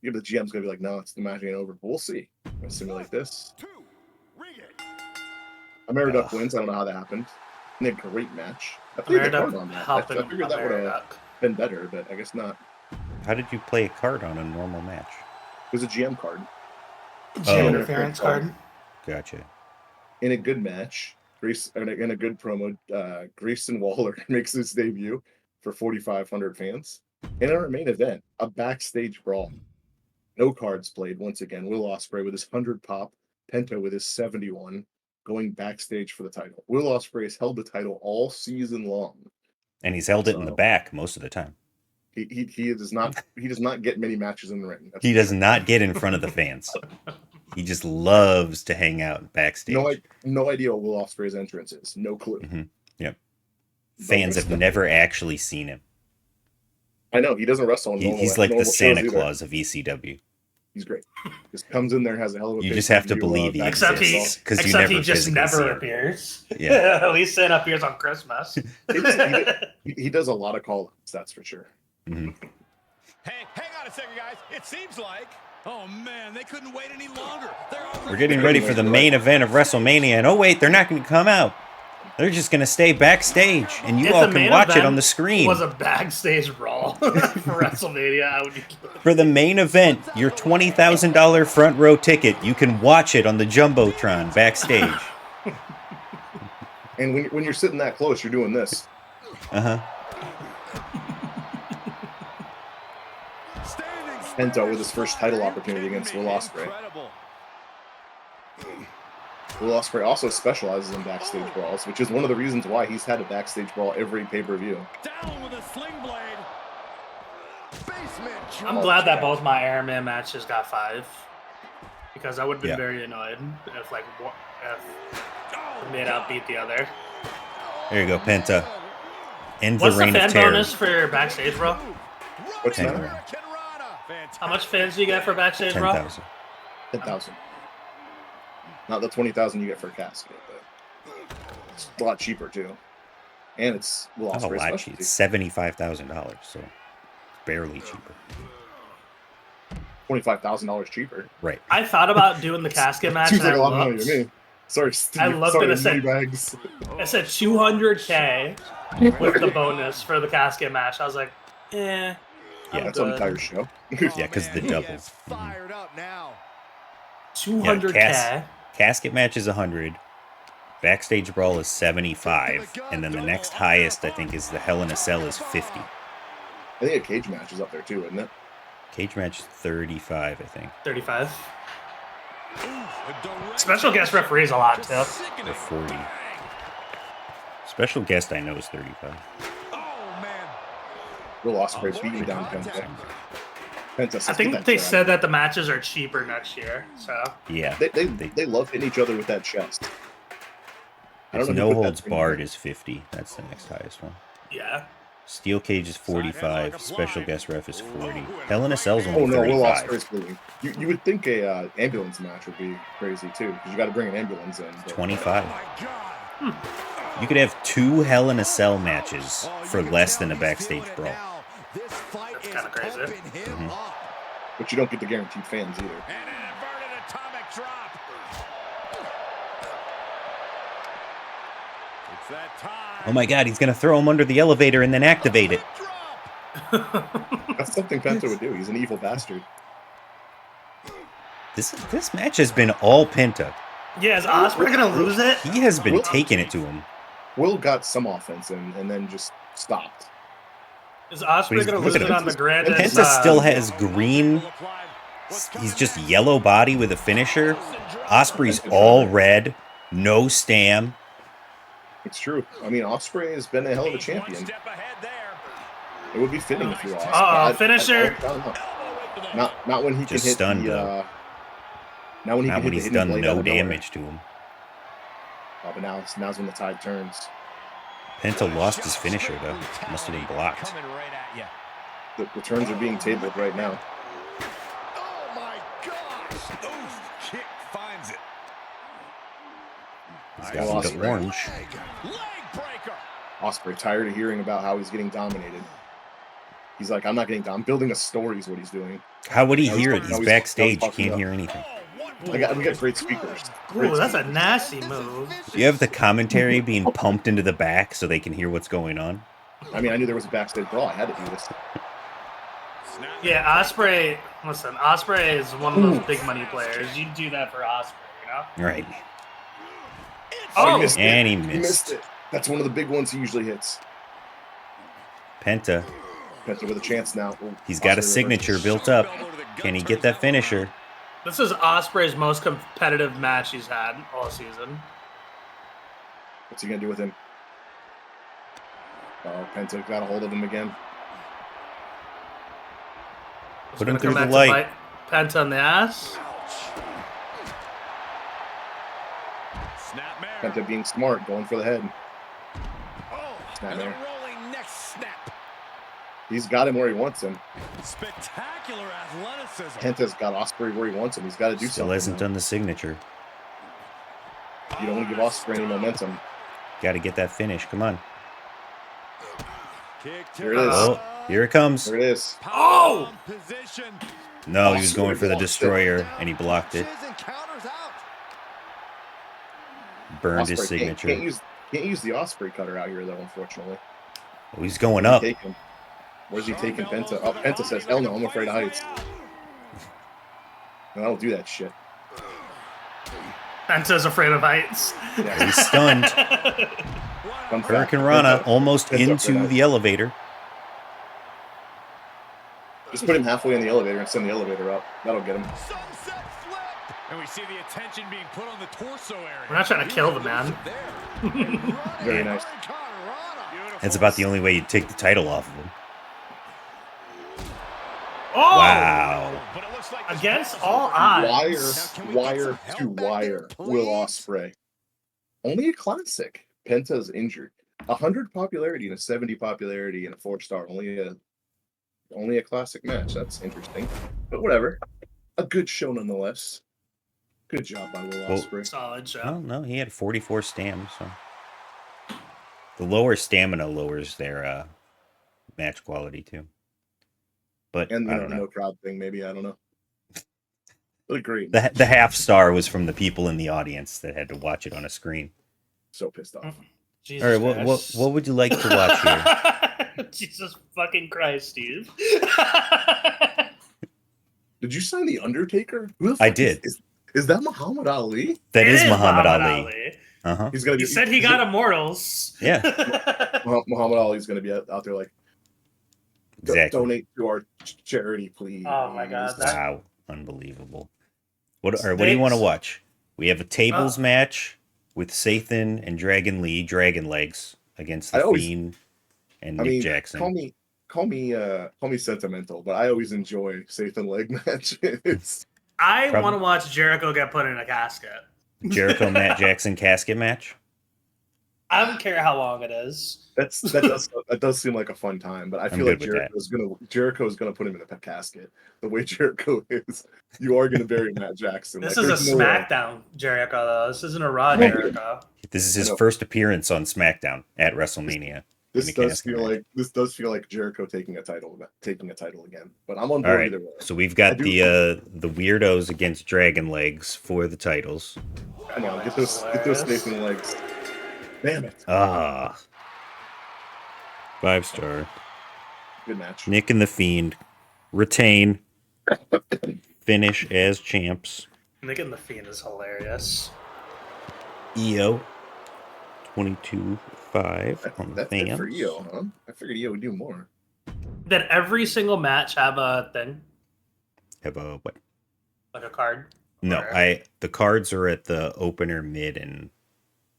Yeah, but the GM's gonna be like, no, it's the match ain't over. But we'll see. I'm gonna simulate this. Ring it. Ameriduck wins. I don't know how that happened. And a great match. I played the card on Ameriduck that. I helping figured that would have Ameriduck. been better, but I guess not. How did you play a card on a normal match? It was a GM card. GM interference card. Gotcha. In a good match, in a good promo, Grayson Waller makes his debut for 4,500 fans. In our main event, a backstage brawl. No cards played once again. Will Ospreay with his 100 pop, Penta with his 71, going backstage for the title. Will Ospreay has held the title all season long. And he's held it in the back most of the time. He does not get many matches in the ring. He does not get in front of the fans. He just loves to hang out backstage. No idea what Will Ospreay's entrance is. No clue. Mm-hmm. Yep. Fans have never actually seen him. I know he doesn't wrestle. He's like the Santa Claus of ECW. He's great. Just comes in there, has a hell of a. You just have to believe he Except he, exists, 'cause you except never he just physically see never him. appears. Yeah. At least Santa appears on Christmas. He does a lot of call-ups, that's for sure. Mm-hmm. Hey, hang on a second, guys. It seems like Oh man, they couldn't wait any longer. They're already We're getting ready for the main event of WrestleMania, and oh wait, they're not going to come out. They're just going to stay backstage, and you If all the can main watch it event on the screen. was a backstage brawl for WrestleMania, I would be. For the main event, your $20,000 front row ticket, you can watch it on the Jumbotron backstage. And when you're sitting that close, you're doing this. Uh-huh. Penta with his first title opportunity against Will Ospreay. Will Ospreay also specializes in backstage brawls, which is one of the reasons why he's had a backstage brawl every pay-per-view. down with a sling blade. Basement I'm glad that both my Iron Man matches got 5, because I would have been very annoyed if made out beat the other. There you go, Penta. End What's the reign the fan of terror. bonus for backstage bro? What's 10 that? grand. How much fans do you get for backstage bro? 10,000. 10,000. Not the 20,000 you get for a casket, but it's a lot cheaper too. And it's Will Not a Ospreay's lot cheap. specialty. It's $75,000, so barely cheaper. $25,000 cheaper. Right. I thought about doing the casket match. Seems And like a lot of I money looked. to me. Sorry, Steve. I looked Sorry, and it said- bags. It said 200K with the bonus for the casket match. I was like, Yeah, That's on the entire show. Yeah, because the double. Is fired up now. 200K. Casket match is 100. Backstage brawl is 75, and then the next highest I think is the Hell in a Cell is 50. I think a cage match is up there too, isn't it? Cage match is 35, I think, 35. Special guest referee is a lot too. or 40. Special guest I know is 35. Will Ospreay beating down Penta. I think they said that the matches are cheaper next year. So Yeah, they love hitting each other with that chest. I don't know no who put holds that barred is 50. That's the next highest one. yeah. Steel cage is 45. Special guest ref is 40. Hell in a Cell's Oh only no, Will 35. Ospreay's bleeding. You would think a ambulance match would be crazy too, because you got to bring an ambulance in. But 25. You could have 2 Hell in a Cell matches for less than a backstage brawl. That's kind of crazy. Mhm. But you don't get the guaranteed fans either. And an inverted atomic drop. It's that time. Oh my god, he's gonna throw him under the elevator and then activate it. That's something Penta would do. He's an evil bastard. This match has been all Penta. Yeah, is Ospreay gonna lose it? He has been taking it to him. Will got some offense in and then just stopped. Is But Ospreay he's- gonna look lose at it him. on the Grandest? Penta still has green. He's just yellow body with a finisher. Osprey's all red, no stam. It's true. I mean, Ospreay has been a hell of a champion. Step ahead there. It would be fitting if you were Ospreay. Uh-oh, finisher. I don't know. Not when he Just can hit stunned, the. though. Not when he Not can when hit he's the hidden done blade out no of nowhere. damage to him. Oh, but now's when the tide turns. Penta lost his finisher though. Must have been blocked. Coming right at you. The turns are being tabled right now. Oh my gosh. Oof. Kick finds it. He's Well, got the Ospreay. orange. Leg breaker. Ospreay tired of hearing about how he's getting dominated. He's like, I'm not getting dominated. I'm building a story is what he's doing. How would he Now hear he's- it? now He's he's- backstage. now You he's can't fucking hear anything. We got great speakers. Ooh, that's a nasty move. You have the commentary being pumped into the back so they can hear what's going on. I mean, I knew there was a backstage brawl. I had to do this. Yeah, Ospreay. Listen, Ospreay is one of those big money players. You do that for Ospreay, you know? Right. Oh, he missed And he it. He missed. missed it. That's one of the big ones he usually hits. Penta. Penta with a chance now. Ooh, He's got a Ospreay signature reverses. built up. Can he get that finisher? this is Ospreay's most competitive match he's had all season. What's he gonna do with him? Oh, Penta got a hold of him again. He's Put him gonna through come the back to light. bite Penta in the ass. Snapmare. Penta being smart, going for the head. Oh, Snapmare. and a rolling neck snap. He's got him where he wants him. Spectacular athleticism. Penta's got Osprey where he wants him. He's got to do Still something. hasn't now. done the signature. You don't want to give Osprey any momentum. Got to get that finish. Come on. Kick to Here it is. Oh, here it comes. There it is. Oh! Position. No, he was Osprey going for the blocked it. destroyer, and he blocked it. And counters out. Burned his Osprey signature. Can't use the Osprey cutter out here though, unfortunately. Oh, he's going Where's up. he taking? Where's he taking Penta? Oh, Penta says, "Hell no, I'm afraid of heights." No, I don't do that shit. Penta's afraid of heights. Yeah, He's stunned. fun fact, Hurricane Rana Penta- almost Penta's into afraid of the elevator. Just put him halfway in the elevator and send the elevator up. That'll get him. Sunset flip. And we see the attention being put on the torso area. We're not trying to kill the man. Very nice. That's about the only way you'd take the title off of him. Oh! Wow. But it looks like this Against match is all over. odds. Wire to wire. Will Ospreay. Only a classic. Penta's injured. 100 popularity and a 70 popularity and a 4-star. Only a classic match. That's interesting. But whatever. A good show nonetheless. Good job by Will Well- Ospreay. Solid show. Well, no, he had 44 stam, so. The lower stamina lowers their match quality, too. But And I the don't know. no crowd thing, maybe. I don't know. But great. The half star was from the people in the audience that had to watch it on a screen. So pissed off. Jesus All right, what would you like to watch here? Jesus fucking Christ, Steve. Did you sign The Undertaker? Who the I fuck did. Is that Muhammad Ali? That It is Muhammad Ali. Uh-huh. He's gonna be. He said he got immortals. Yeah, Muhammad Ali's gonna be out there like, exactly. donate to our charity, please. Oh my God, that- Wow, unbelievable. What do you want to watch? We have a tables match with Sathan and Dragon Lee, Dragon Legs, against the Fiend and Nick Jackson. Call me sentimental, but I always enjoy Safe and Leg matches. I want to watch Jericho get put in a casket. Jericho Matt Jackson casket match. I don't care how long it is. That does seem like a fun time, but I feel like good with Jericho's gonna put him in a casket. The way Jericho is, you are gonna bury Matt Jackson. This Like, is a there's no way. SmackDown Jericho, though. This isn't a Raw Jericho. This is his I know. first appearance on SmackDown at WrestleMania. This in a does casket feel match. like Jericho taking a title again. But I'm on All board right, either way. so we've got I do- the weirdos against Dragon Legs for the titles. I know, get those Safe and Legs. Damn it. 5-star. Good match. Nick and the Fiend retain, finish as champs. Nick and the Fiend is hilarious. EO 22-5 on the That's it fans. for EO, huh? I figured EO would do more. Did every single match have a thing? Have a what? Like a card? No, Or- the cards are at the opener, mid, and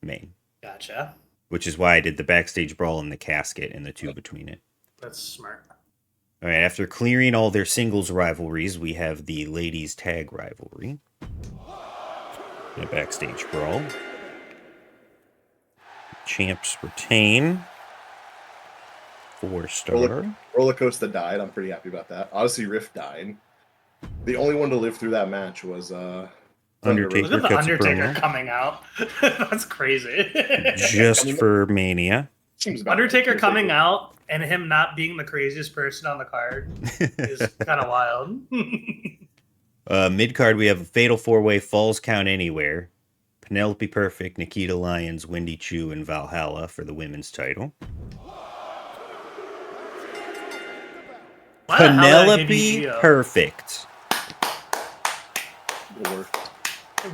main, Gotcha. which is why I did the backstage brawl and the casket and the two between it. That's smart. All right, after clearing all their singles rivalries, we have the ladies tag rivalry. And a backstage brawl. Champs retain. 4-star. Roller Coaster died. I'm pretty happy about that. Odyssey Rift died. The only one to live through that match was Undertaker. Look at the cuts a Undertaker promo. coming out. That's crazy. Just for Mania. Seems about Undertaker right. coming out and him not being the craziest person on the card is kind of wild. Mid card, we have a Fatal 4-Way Falls Count Anywhere. Penelope Perfect, Nikita Lyons, Wendy Chu, and Valhalla for the women's title. Why the hell did I give Penelope you EO? Perfect Or-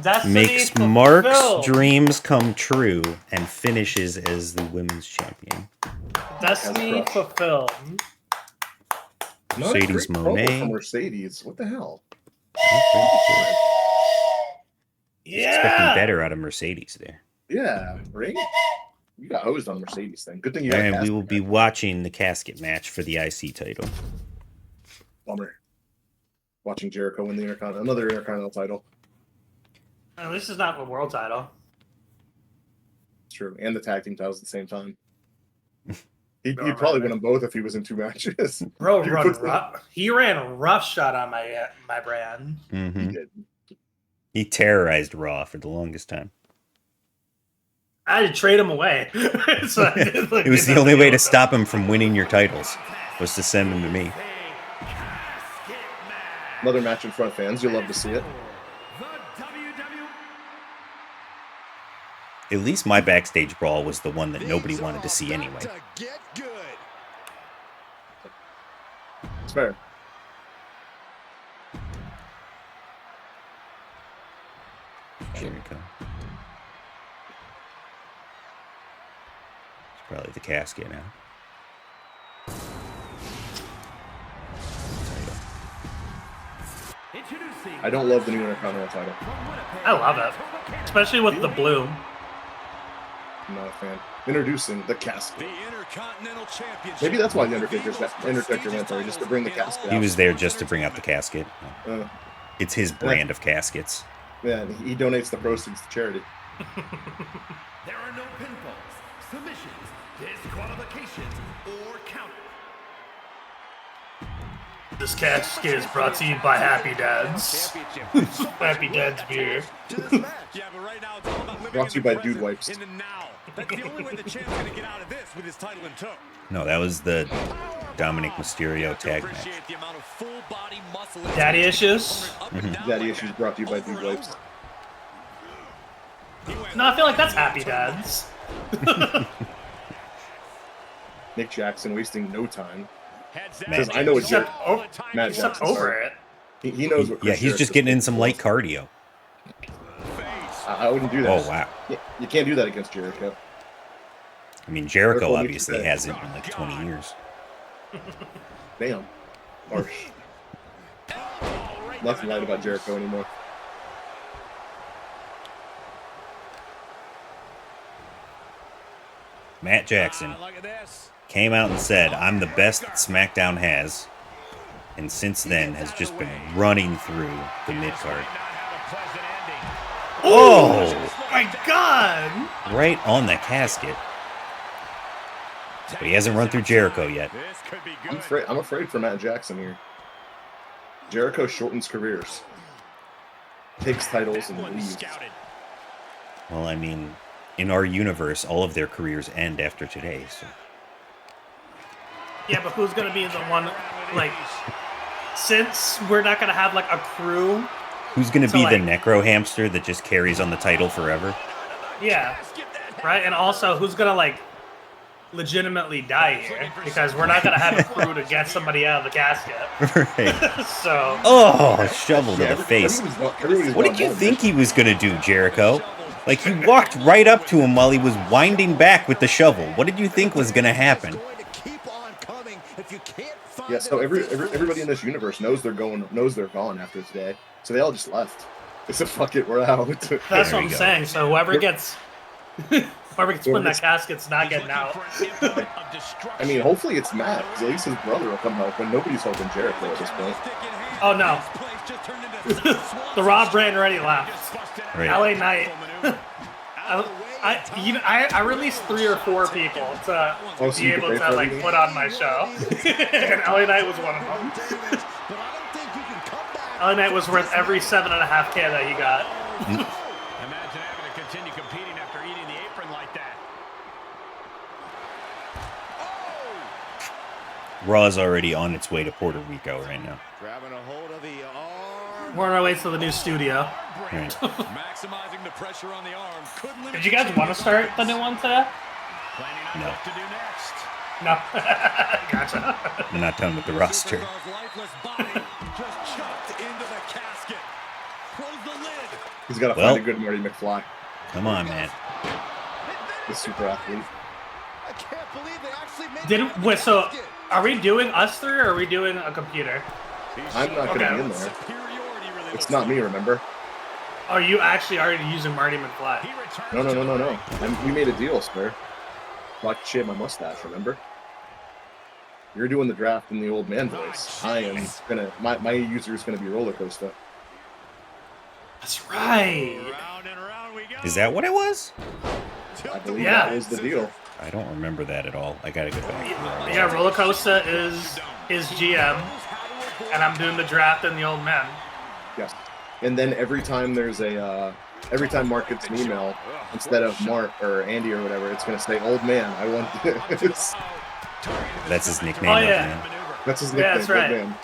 Destiny makes Mark's fulfilled. dreams come true and finishes as the women's champion. Destiny Has a crush. fulfilled. Not a Mercedes great promo Moné. from Mercedes. What the hell? Expecting Yeah. better out of Mercedes there. Yeah, right? You got hosed on the Mercedes thing. Good thing you got And we cast will in be that. watching the casket match for the IC title. Bummer. Watching Jericho win the another Intercontinental title. At least it's not the world title. It's true. And the tag team titles at the same time. He'd probably win them both if he was in 2 matches. Bro, he ran roughshod on my brand. Mm-hmm. He did. He terrorized Raw for the longest time. I had to trade him away. So I did, like, It was the only way to stop him from winning your titles, was to send him to me. Another match in front of fans. You'll love to see it. At least my backstage brawl was the one that nobody wanted to see anyway. It's fair. Jericho. It's probably the casket now. I don't love the new Intercontinental title. I love it. Especially with the bloom. I'm not a fan. Introducing the casket. The Intercontinental Championship. Maybe that's why the Undertaker went there, just to bring the casket He out. was there just to bring out the casket. Uh, It's his brand of caskets. yeah, and he donates the proceeds to charity. There are no pinfalls, submissions, disqualifications, or counters. This casket is brought to you by Happy Dads. Happy Dads beer. Yeah, but right now it's all about living Brought to you in the by present, Dude Wipes. in the now. That's the only way the champ's gonna get out of this with his title in tow. No, that was the Dominic Mysterio tag match. Appreciate the amount of full body muscle. Daddy issues? Daddy Issues brought to you by Dude Wipes. No, I feel like that's Happy Dads. Nick Jackson wasting no time. Man, I know what Except, Matt except Jackson, over sorry. it. He knows what. Yeah, Chris he's just Jericho getting in is. some light cardio. I wouldn't do that. Oh, wow. You can't do that against Jericho. I mean, Jericho Jericho needs obviously to- hasn't in like 20 years. Damn. Harsh. Nothing light about Jericho anymore. Matt Jackson Look at this. came out and said, "I'm the best that SmackDown has," and since then has just been running through the mid-card. Oh! My God! Right on the casket. But he hasn't run through Jericho yet. This could be I'm good. afraid for Matt Jackson here. Jericho shortens careers. Takes titles and leaves. Well, I mean, in our universe, all of their careers end after today, so... Yeah, but who's gonna be the one, like, since we're not gonna have, like, a crew? Who's gonna So, be the like- necro hamster that just carries on the title forever? Yeah. Right? And also, who's gonna, like, legitimately die here? Because we're not gonna have a crew to get somebody out of the casket. Right. So, Oh, shovel to the face. Everybody's What did you think he was gonna do, Jericho? Like, he walked right up to him while he was winding back with the shovel. What did you think was gonna happen? Yeah, so everybody in this universe knows they're gone after today. So they all just left. They said, "Fuck it, we're out." that's There what you I'm go. saying. So whoever gets put in that casket's not getting out. I mean, hopefully it's Matt, because at least his brother will come help, and nobody's helping Jericho at this point. Oh, no. The Raw brand already left. Right. LA Knight. I released 3 or 4 people to Oh, so be you could able pay to, for like, everything? put on my show. And LA Knight was one of them. LA Knight was worth every 7.5K that he got. Imagine having to continue competing after eating the apron like that. Raw's already on its way to Puerto Rico right now. Grabbing a hold of the arm. We're on our way to the new studio. Right. Maximizing the pressure on the arm. Couldn't limit Did you guys want to start the new one today? Planning on No. what to do next. No. Gotcha. I'm not done with the roster. Superstar's lifeless body just chucked into the casket. Close the lid. He's got to Well- find a good Marty McFly, Come on, man. the super athlete. I can't believe they actually made Wait, so are we doing us 3 or are we doing a computer? I'm not going to Okay. be in there. Superiority really It's looks not me, like. remember? Are you actually already using Marty McFly? No. We made a deal, sir. So I could shave my mustache, remember? You're doing the draft in the old man voice. I am gonna my user is gonna be Roller Coaster. That's right. Round and round we go. Is that what it was? I believe Yeah. that was the deal. I don't remember that at all. I gotta go back. Yeah, Roller Coaster is his GM, and I'm doing the draft and the old man. Yes. And then every time there's every time Mark gets an email, instead of Mark or Andy or whatever, it's gonna say "Old Man, I want this." That's his nickname. Oh, Old yeah. Man. That's his nickname. Yeah, that's right. Old Man.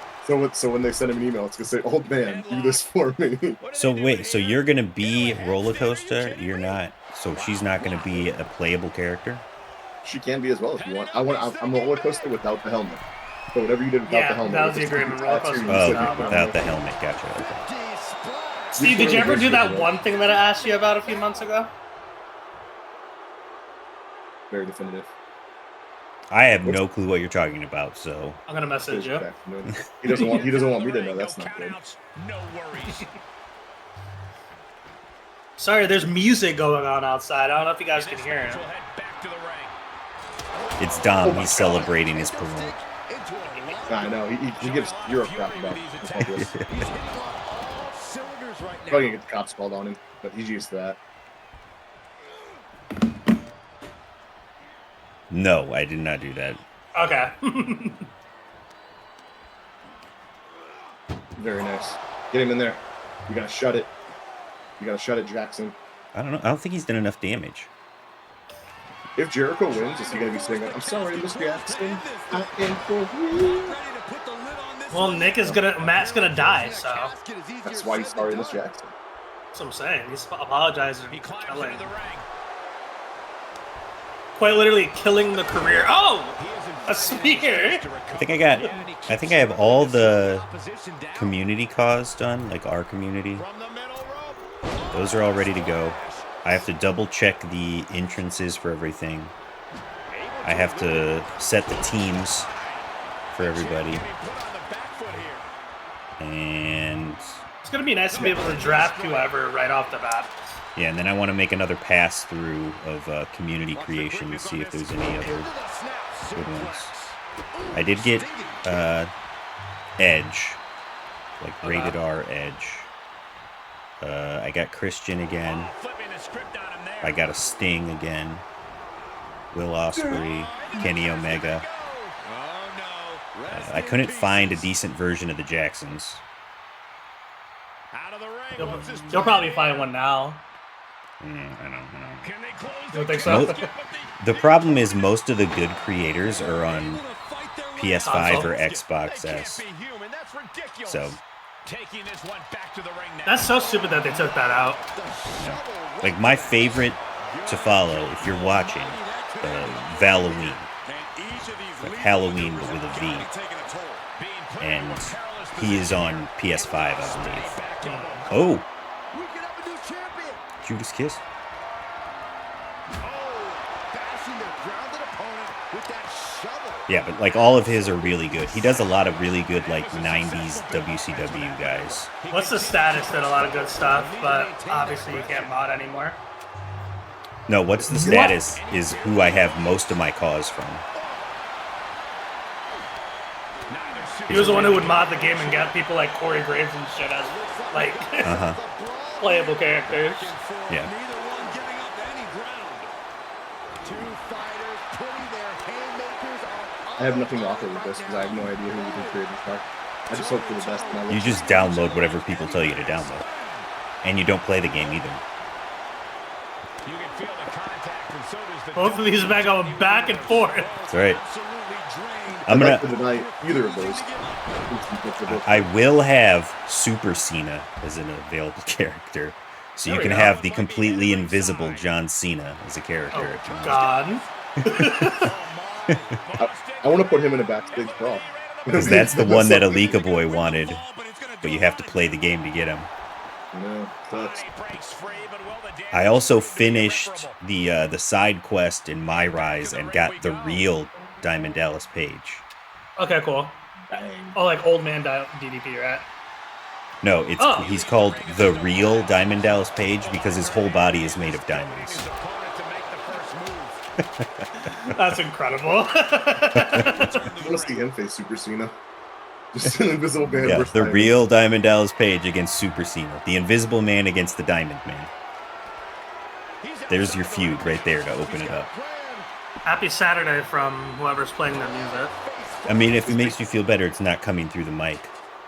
So when they send him an email, it's gonna say "Old Man, do this for me." So wait, so you're gonna be Roller Coaster? You're not. So she's not gonna be a playable character? She can be as well if you want. I'm Roller Coaster without the helmet. So whatever you did without the helmet. that was the agreement. Roller Coaster Oh, without without the helmet. Gotcha. Okay. Steve, did you ever do that one thing that I asked you about a few months ago? Very definitive. I have no clue what you're talking about. So I'm gonna message you. He doesn't want me to know. That's not good. No worries. Sorry, there's music going on outside. I don't know if you guys can hear it. We'll head back to the ring. it's Dom. He's celebrating his parole. I know. He gives zero crap about it. Probably gonna get the cops called on him, but he's used to that. No, I did not do that. Okay. Very nice. Get him in there. You gotta shut it. You gotta shut it, Jackson. I don't know. I don't think he's done enough damage. If Jericho wins, is he gonna be saying, "I'm sorry, Mr. Jackson, I am for you"? Well, Matt's gonna die, so That's why he's sorry, Mr. Jackson. that's what I'm saying. He's apologizing He for climbs killing. into the ring. Quite literally killing the career. Oh! A spear! I think I have all the community cause done, like our community. Those are all ready to go. I have to double check the entrances for everything. I have to set the teams for everybody. And It's gonna be nice to be able to draft whoever right off the bat. yeah, and then I want to make another pass through of community creation to see if there's any other good ones. I did get Edge, like rated R Edge. I got Christian again. I got a Sting again. Will Ospreay, Kenny Omega. I couldn't find a decent version of the Jacksons. You'll probably find one now. I don't know. You don't think so? The problem is most of the good creators are on PS5 or Xbox S. So That's so stupid that they took that out. like my favorite to follow, if you're watching, Halloween. Like Halloween but with a V. And he is on PS5, I believe. Oh! Judas Kiss? Yeah, but like all of his are really good. He does a lot of really good like 90s WCW guys. What's the status? Did a lot of good stuff, but obviously you can't mod anymore. No, what's the status is who I have most of my cause from. He was the one who would mod the game and get people like Corey Graves and shit as like playable characters. Yeah. I have nothing to offer with this because I have no idea who we can create this car. I just hope for the best. You just download whatever people tell you to download. And you don't play the game either. Both of these men going back and forth. That's right. I'm gonna deny either of those. I will have Super Cena as an available character. So you can have the completely invisible John Cena as a character. Oh, God. I want to put him in a backstage brawl. Because that's the one that Alika Boy wanted. But you have to play the game to get him. No, sucks. I also finished the side quest in My Rise and got the real Diamond Dallas Page. Okay, cool. Oh, like old man DDP, right? No, he's called the real Diamond Dallas Page because his whole body is made of diamonds. That's incredible. I want to see him face Super Cena. Just an invisible man. Yeah, versus the Diamond. real Diamond Dallas Page against Super Cena. The Invisible Man against the Diamond Man. There's your feud right there to open it up. Happy Saturday from whoever's playing their music. I mean, if it makes you feel better, it's not coming through the mic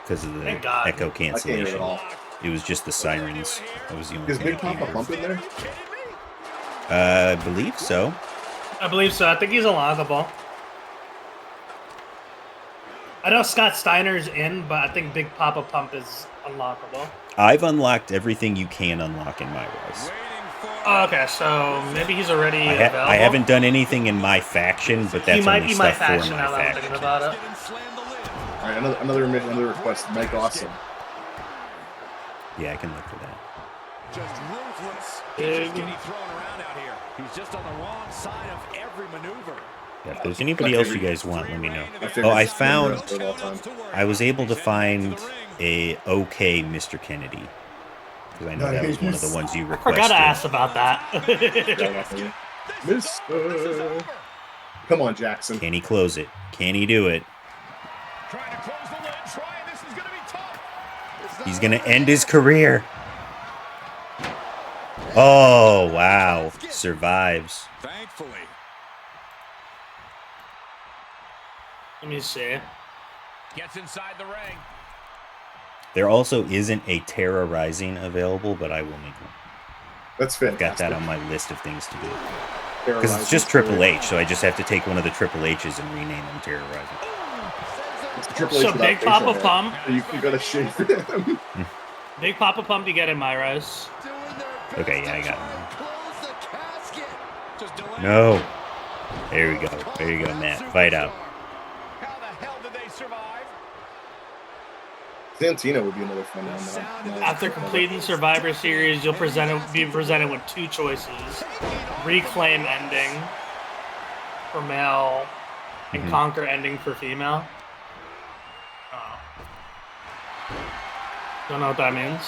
because of the Thank God. echo I can't hear it cancellation. at all. It was just the sirens. That was the only Is thing Big that came Papa Pump through. in there? I believe so. I believe so. I think he's unlockable. I know Scott Steiner's in, but I think Big Papa Pump is unlockable. I've unlocked everything you can unlock in my rise. Oh, okay, so maybe he's already available. I haven't done anything in my faction, but that's He might only be my stuff faction for now my that I'm thinking faction. about it. All right, another request. Mike Awesome. Yeah, I can look for that. Just ruthless. Big. He's just getting thrown around out here. He's just on the wrong side of every maneuver. Yeah, if there's anybody else you guys want, let me know. My favorite Oh, I spin found. wrestler of all time. I was able to find a OK Mr. Kennedy because I know that was one of the ones you I requested. forgot to ask about that. Mr. Come on, Jackson. Can he close it? Can he do it? Trying to close the lid. Trying. This is going to be tough. He's gonna end his career. Oh wow! Survives. Thankfully. Let me see. Gets inside the ring. There also isn't a Terra Rising available, but I will make one. That's I've fantastic. got that on my list of things to do. Because Terrorizing it's just story. Triple H, so I just have to take one of the Triple H's and rename them Terra Rising. It's Triple H So without Big facial Papa hair. Pump. You gotta shave him. Big Papa Pump you get in my rise. Okay, yeah, I got it. Just delay. No. There we go. There you go, Matt. Fight out. How the hell did they survive? Santino would be another fun one. After completing Survivor Series, you'll be presented with two choices. Reclaim ending for male and conquer ending for female. Oh. Don't know what that means.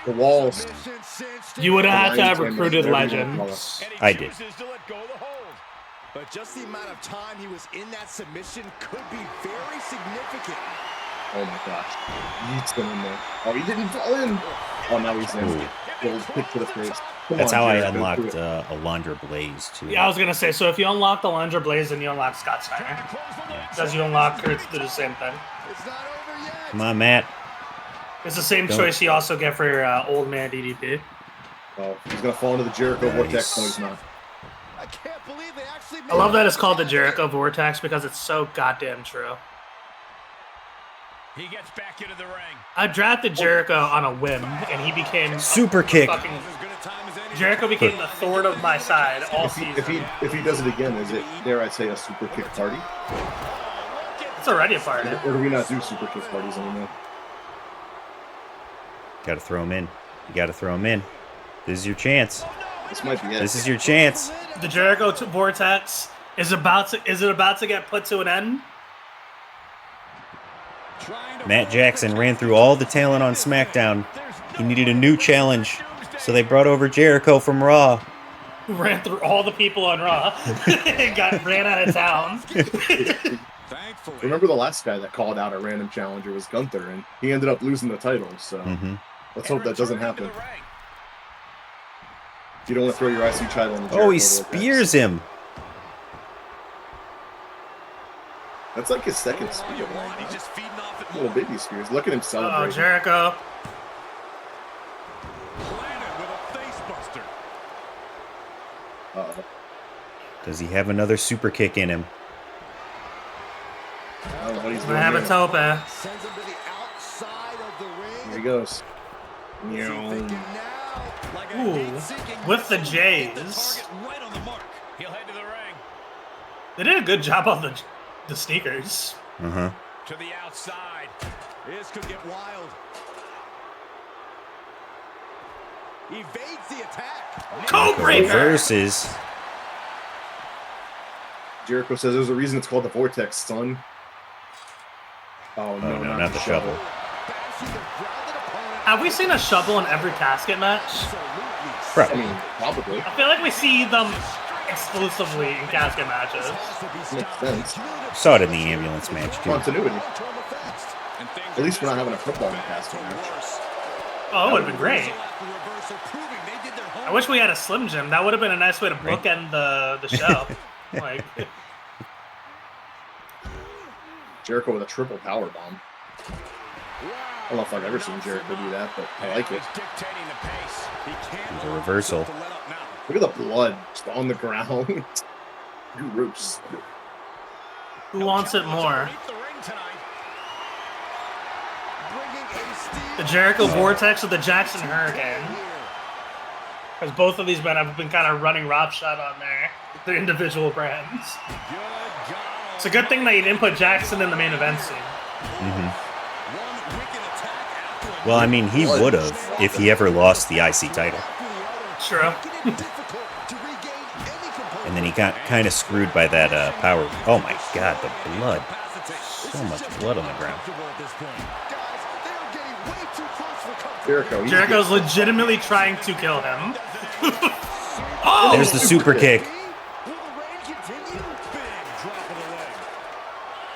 The walls. You would have to have Lions recruited win every one. legends. And he I did. chooses to let go of the hold. But just the amount of time he was in that submission could be very significant. Oh my gosh. Yeets him in there. Oh, he didn't fall in. Oh, now he's in. Ooh. Little kick to the face. Come That's on, how I Jared, go unlocked through it. Alondra Blaze, too. Yeah, I was gonna say. So if you unlock the Alondra Blaze, then you unlock Scott Steiner. Because you unlock her to do the same thing. It's not over yet. Come on, Matt. It's the same Don't- choice you also get for your old man DDP. Oh, he's gonna fall into the Jericho Nice. vortex. No, he's not. I can't believe they actually I love that it's called the Jericho Vortex because it's so goddamn true. He gets back into the ring. I drafted Jericho on a whim, and he became Super kick. fucking. As good a time as any. Jericho became the thorn of my side all season. If he does it again, is it, dare I say, a super kick party? It's already a party. Or do we not do super kick parties anymore? Got to throw him in. You got to throw him in. This is your chance. This might be it. This is your chance. The Jericho Vortex is about to get put to an end. Matt Jackson ran through all the talent on SmackDown. He needed a new challenge, so they brought over Jericho from Raw. Ran through all the people on Raw. ran out of town. Thankfully. Remember the last guy that called out a random challenger was Gunther, and he ended up losing the title. So let's hope that doesn't happen. You don't want to throw your IC title in the Jericho Oh, he vortex. spears him. That's like his second spear. He's Right just feeding off it Little more. baby spears. Look at him Oh, celebrate. Jericho. Planted with a face buster. Does he have another super kick in him? I don't know what he's I'm doing. gonna have a here. tope. Sends him to the outside of the ring. Here he goes. What's he Meow. thinking now? Like a Ooh, heat-seeking with the missile. J's. The target right on the mark. He'll head to the ring. They did a good job on the sneakers. Uh-huh. To the outside. This could get wild. Evades the attack. Codebreaker. Versus. Jericho says there's a reason it's called the Vortex, son. Oh, no, Oh, no, not the shovel. Bashing the grounded opponent. Have we seen a shovel in every casket match? Absolutely. I Probably. mean, probably. I feel like we see them exclusively in casket matches. Makes sense. Saw it in the ambulance match, too. Continuity. Long-term effects. And things At least we're not are having a football in the casket match. worse. Oh, it would have been great. Reversal after reversal, proving they did their I I wish we had a Slim Jim. That would have been a nice way to bookend the show. Like Jericho with a triple power bomb. I don't know if I've ever seen Jericho do that, but I like it. It's a reversal. Look at the blood just on the ground. Gross. who wants it more? The Jericho Vortex or the Jackson Hurricane? Because both of these men have been kind of running ropshot on their individual brands. It's a good thing that you didn't put Jackson in the main event scene. Well, I mean, he would have if he ever lost the IC title. True. And then he got kind of screwed by that power. Oh my god, the blood. So much blood on the ground. Jericho's legitimately trying to kill him. Oh! There's the super kick.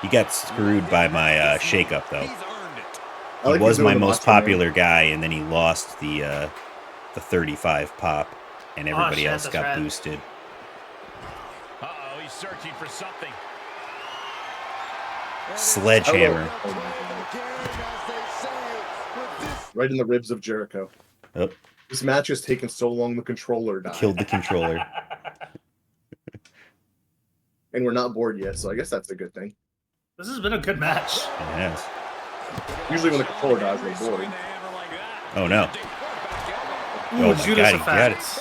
He got screwed by my shakeup, though. He was my most popular guy, and then he lost the 35 pop, and everybody else got boosted. Uh-oh, he's searching for something. Sledgehammer. Right in the ribs of Jericho. Oh. This match has taken so long, the controller died. Killed the controller. And we're not bored yet, so I guess that's a good thing. This has been a good match. It has. Usually when the controller dies, we're bored. Oh no. Ooh, Oh my Judas god, he got it. effect.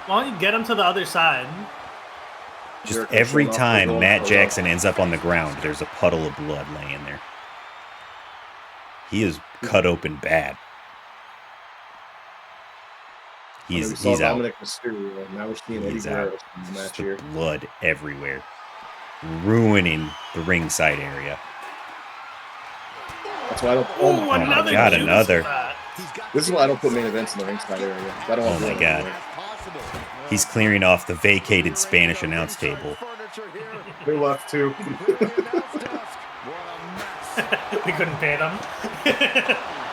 Why don't you get him to the other side? Just every time Matt Jackson ends up on the ground, there's a puddle of blood laying there. He is cut open bad. He's out. Dominic Mysterio, and now we're seeing Eddie Guerrero in the match here. Blood everywhere, ruining the ringside area. That's why I don't. Oh my god, another. This is why I don't put main events in the ringside area. I don't want Oh to my god. He's clearing off the vacated Spanish announce table. They left too. We couldn't pay them.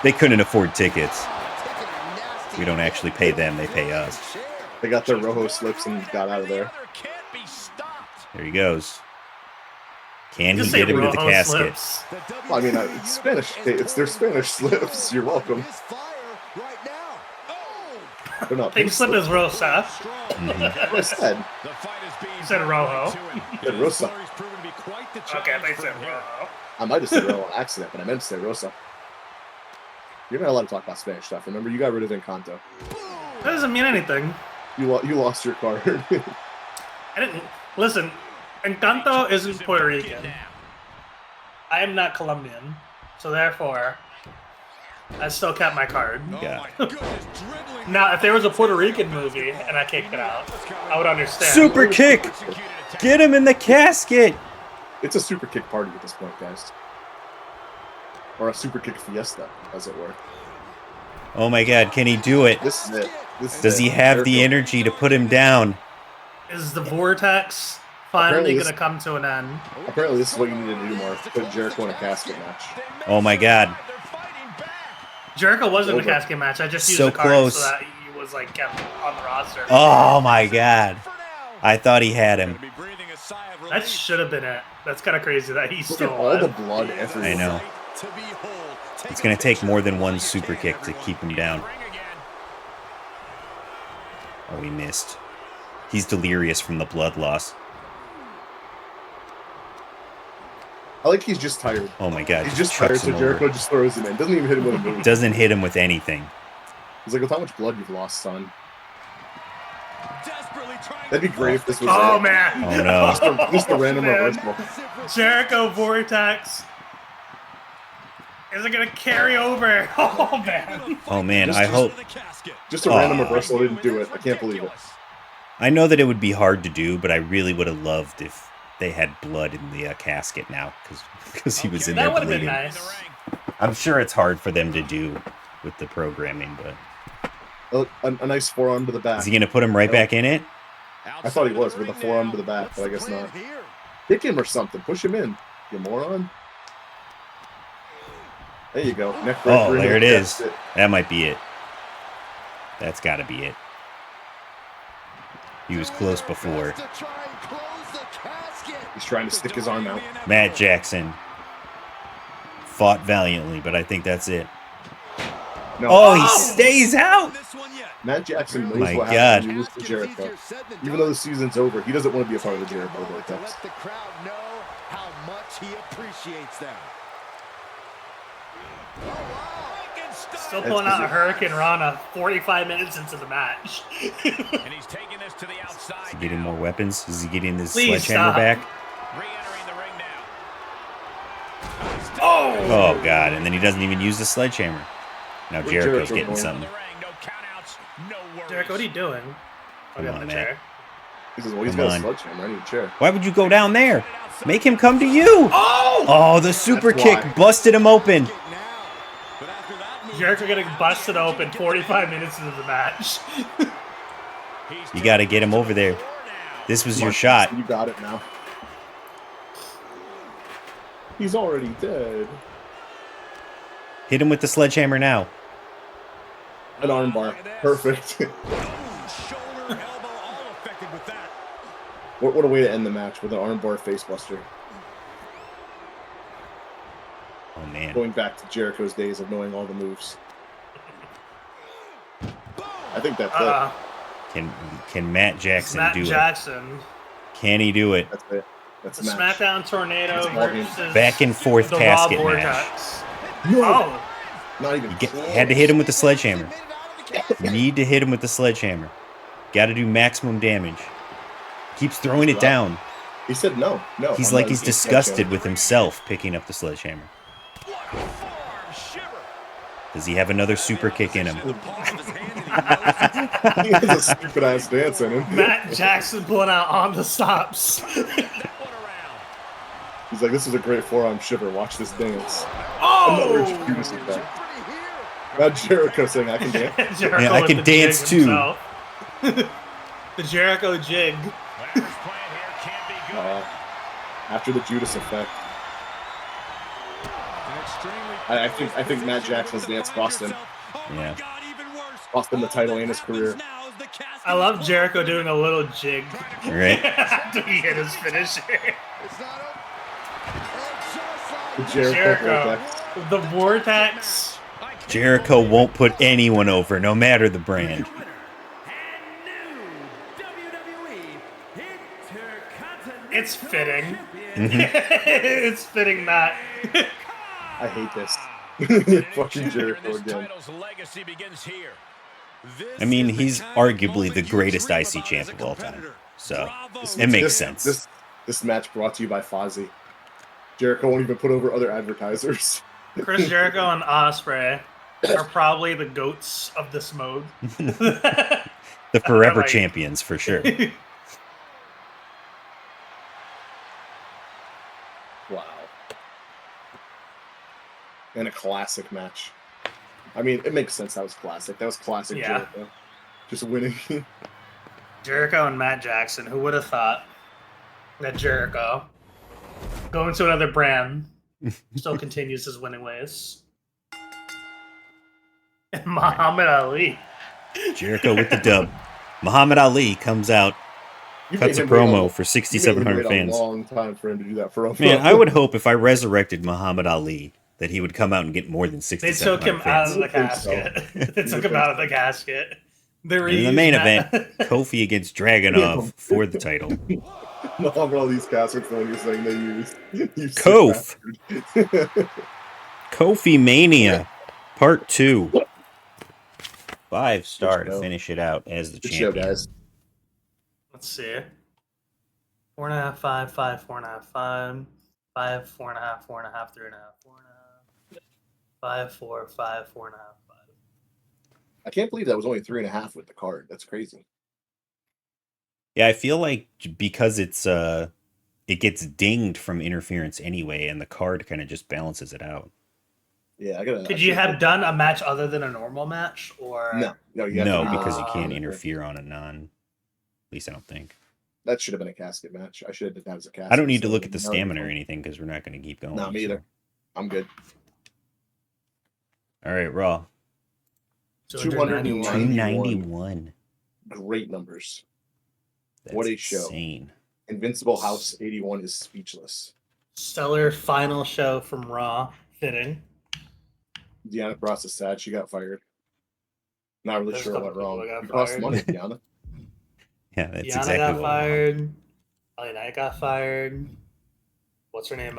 They couldn't afford tickets. We don't actually pay them, they pay us. They got their Rojo slips and got out of there. There he goes. Can he get him to the casket? Well, I mean, it's Spanish. It's their Spanish slips. You're welcome. They're not Pink slip is Rosa. What I said. You said Rojo. I said Rosa. Okay, they said Rojo. I might have said Rojo on accident, but I meant to say Rosa. You're not allowed to talk about Spanish stuff. Remember, you got rid of Encanto. That doesn't mean anything. You lost your card. I didn't listen. Encanto isn't Puerto Rican. I am not Colombian, so therefore, I still kept my card. Yeah. Now, if there was a Puerto Rican movie and I kicked it out, I would understand. Super kick! Get him in the casket! It's a super kick party at this point, guys. Or a super kick fiesta, as it were. Oh my god, can he do it? This is it. Does he have the energy to put him down? Is the vortex finally going to come to an end? Apparently, this is what you need to do, Mark. Put Jericho in a casket match. Oh my god. Jericho was in the casket match. I just used So the card close. so that he was like kept on the roster. Oh my god. I thought he had him. That should have been it. That's kind of crazy that he's Look still at all alive. the blood everywhere. I know. It's going to take more than one super kick to keep him down. Oh, he missed. He's delirious from the blood loss. I like he's just tired. Oh my god. He's just tired, chucks so him Jericho over. just throws him in. Doesn't even hit him with a move. Doesn't hit him with anything. He's like, with how much blood you've lost, son. That'd be great if this was Oh it. man! Oh no. Just a random man. reversal. Jericho Vortex. Is it gonna carry over? Oh man! Oh man, I hope. Just a random reversal didn't do it. I can't believe it. I know that it would be hard to do, but I really would have loved if they had blood in the casket now, because he was in there That would have been bleeding. nice. I'm sure it's hard for them to do with the programming, but A nice forearm to the back. is he going to put him right back in it? I thought he was with a forearm to the back, but I guess not. Kick him or something. Push him in. You moron. There you go. Neck breaker Oh, into there the it is. casket. That might be it. That's got to be it. He was close before. He's trying to stick his arm out. Matt Jackson fought valiantly, but I think that's it. No. Oh, he stays out. Matt Jackson knows My what God. happens when you lose to Jericho. Even though the season's over, he doesn't want to be a part of the Jericho vortex. Let the crowd know how much he appreciates them. Still pulling out a Hurricane Rana 45 minutes into the match. And he's taking this to the outside. Is he getting more weapons? Is he getting this Please sledgehammer stop. back? Re-entering the ring now. Oh, God. And then he doesn't even use the sledgehammer. Now Where's Jericho's Jericho getting going? something. The ring, no countouts, no worries. Jericho, what are you doing? Come on, man. He says, well, he's Come got on. a sledgehammer. I need a chair. Why would you go down there? Make him come to you. Oh, the super That's kick why. busted him open. Jericho getting busted open 45 minutes into the match. You got to get him over there. This was Come your on, shot. You got it now. He's already dead. Hit him with the sledgehammer now. An armbar. Perfect. Shoulder, elbow, all affected with that. What a way to end the match with an armbar facebuster. Oh, man. Going back to Jericho's days of knowing all the moves. I think that's Can Matt Jackson Matt do Jackson. it? Can he do it? it. That's it. That's The the match. Smackdown Tornado It's all him. versus Back and forth the casket Raw match. Vortex. No, Oh, not even. Had to hit him with the sledgehammer. Need to hit him with the sledgehammer. Got to do maximum damage. Keeps throwing it down. He said no. No. He's I'm like not he's using disgusted sledgehammer. with himself picking up the sledgehammer. Does he have another super kick in him? He has a stupid ass dance in him. Matt Jackson pulling out on the stops. He's like, this is a great forearm shiver. Watch this dance. Oh! Another Judas effect. Now Jericho saying, I can dance. Jericho Yeah, I with can the dance jig too. himself. The Jericho jig. Whatever's playing here can't be good. After the Judas effect. I think Matt Jackson's dance cost him. Yeah. Cost him the title and his career. I love Jericho doing a little jig Right? after he hit his finisher. The Jericho vortex. The Vortex. Jericho won't put anyone over, no matter the brand. It's fitting. Mm-hmm. It's fitting, Matt. I hate this. Fucking Jericho again. I mean, he's arguably the greatest IC champ of all time. So, it makes sense. This match brought to you by Fozzy. Jericho won't even put over other advertisers. Chris Jericho and Ospreay are probably the goats of this mode. The forever Like- champions, for sure. Wow. And a classic match. I mean, it makes sense that was classic. That was classic Yeah. Jericho. Just winning. Jericho and Matt Jackson. Who would have thought that Jericho, going to another brand, still continues his winning ways? And Muhammad Ali. Jericho with the dub. Muhammad Ali comes out, You cuts a made him wait promo for 6,700 wait fans. A long time for him to do that for a Man, I would hope if I resurrected Muhammad Ali that he would come out and get more than They took 6,700 him out fans. of the casket. They took him out of the casket. They In the reused main Matt- event, Kofi against Dragunov for the title. Muhammad Ali's caskets, the one you're saying they used. You sick Kof. bastard. Kofi Mania, Part 2. 5-star to show. finish it out as the Good show, champion. guys. Let's see. 4.5, 5, 5, 4.5, 5, 5, 4.5, 4.5, 3.5, 4.5, 5, 4, 5, 4.5, 5. I can't believe that was only 3.5 with the card. That's crazy. Yeah, I feel like because it's it gets dinged from interference anyway, and the card kind of just balances it out. Yeah, I gotta. Could you have done a match other than a normal match, or No, you have No, to do because you that. can't interfere on a non. At least I don't think. That should have been a casket match. I should have done that as a casket. I don't need to so look at the no, stamina or anything because we're not going to keep going. No, me either. I'm good. All right, Raw. 291. 291. Great numbers. That's What a show. insane. Invincible House 81 is speechless. Stellar final show from Raw. Fitting. Deanna Cross is sad she got fired. Not really There's a sure couple what people wrong. that got You cost fired. money, Deanna. Yeah, that's Deanna exactly got what fired. LA Knight got fired. What's her name?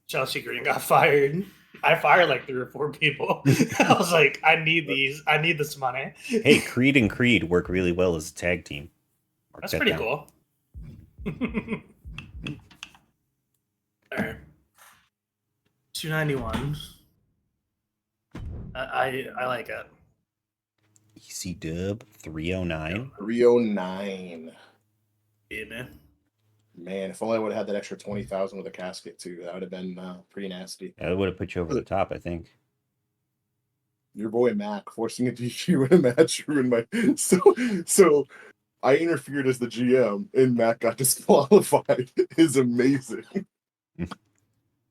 Chelsea Green got fired. I fired like 3 or 4 people. I was like, I need these. I need this money. Hey, Creed and Creed work really well as a tag team. Mark That's that pretty down. cool. All right. 291. I like it. EC Dub 309. 309. Yeah, man. Man, if only I would have had that extra 20,000 with a casket too, that would have been pretty nasty. That would have put you over the top, I think. Your boy Mac forcing a DQ in a match ruined my. So I interfered as the GM and Mac got disqualified. Is amazing.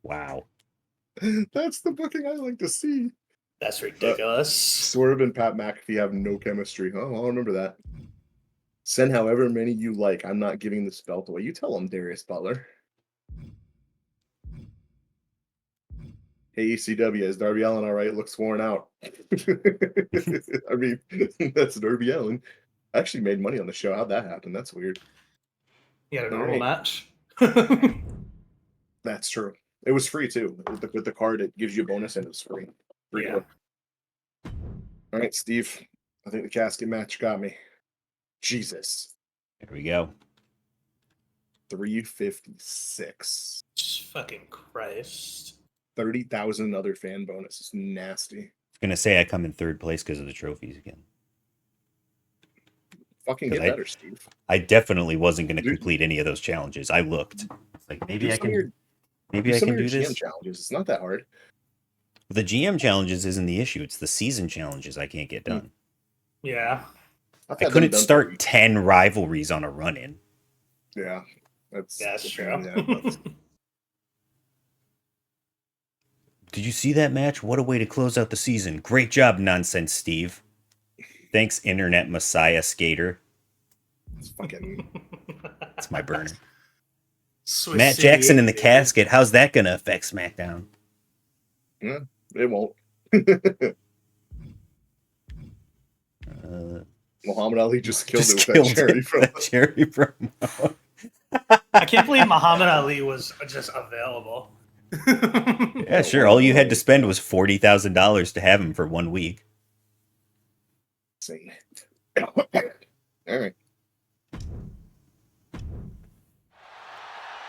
Wow. That's the booking I like to see. That's ridiculous. Swerve and Pat McAfee have no chemistry. Oh, I'll remember that. Send however many you like. I'm not giving this belt away. You tell him, Darius Butler. Hey, ECW, is Darby Allin all right? Looks worn out. I mean, that's Darby Allin. I actually made money on the show. How'd that happen? That's weird. You got a All normal right. match. That's true. It was free too. With the card, it gives you a bonus and it's free. Yeah. All right, Steve. I think the casket match got me. Jesus. There we go. 356. Fucking Christ. 30,000 other fan bonus. It's nasty. I was going to say I come in third place because of the trophies again. Fucking get better, Steve. I definitely wasn't going to Dude. complete any of those challenges. I looked. It's like maybe Do I some of can. your- Maybe I some can of your do GM this. challenges. It's not that hard. The GM challenges isn't the issue. It's the season challenges I can't get done. Yeah. I've I had them couldn't done start for 10 rivalries on a run-in. Yeah, that's That's yeah, true. that's- Did you see that match? What a way to close out the season. Great job, Nonsense Steve. Thanks, Internet Messiah Skater. it's fucking. That's my burner. Swiss Matt City Jackson in the 88. casket. How's that going to affect SmackDown? It won't. Muhammad Ali just killed it with that cherry from. that cherry promo. I can't believe Muhammad Ali was just available. Yeah, sure. All you had to spend was $40,000 to have him for 1 week. Insane. All right.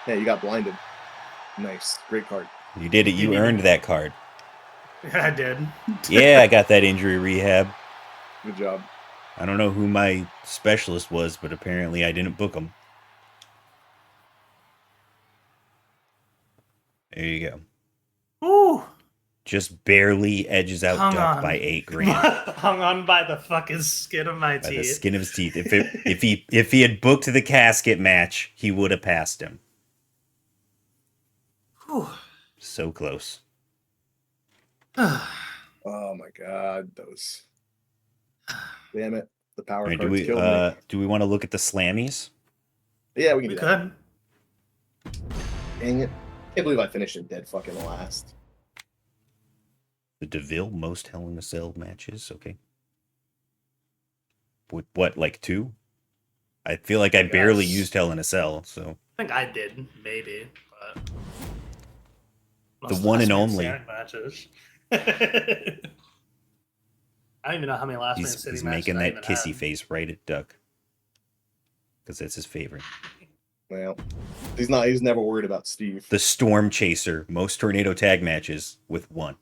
Yeah, you got blinded. Nice, great card. You did it. You earned that card. Yeah, I did. Yeah, I got that injury rehab. Good job. I don't know who my specialist was, but apparently I didn't book him. There you go. Ooh. Just barely edges out Hung Duck on. by $8,000 Hung on by the fucking skin of my by the teeth. skin of his teeth. If he had booked the casket match, he would have passed him. Whew. So close. Oh my god, those. Damn it, the power All right, cards killed me. do we want to look at the slammies? Yeah, we can We do that. could. Dang it! Can't believe I finished in dead fucking last. The DeVille most Hell in a Cell matches. Okay. With what, like 2? I feel like I barely Yes. used Hell in a Cell, so. I think I did, maybe, but most The one last and man only. standing matches. I don't even know how many last man He's city matches making I that even kissy had. face right at Duck. Because that's his favorite. Well, he's never worried about Steve. The Storm Chaser, most tornado tag matches with 1.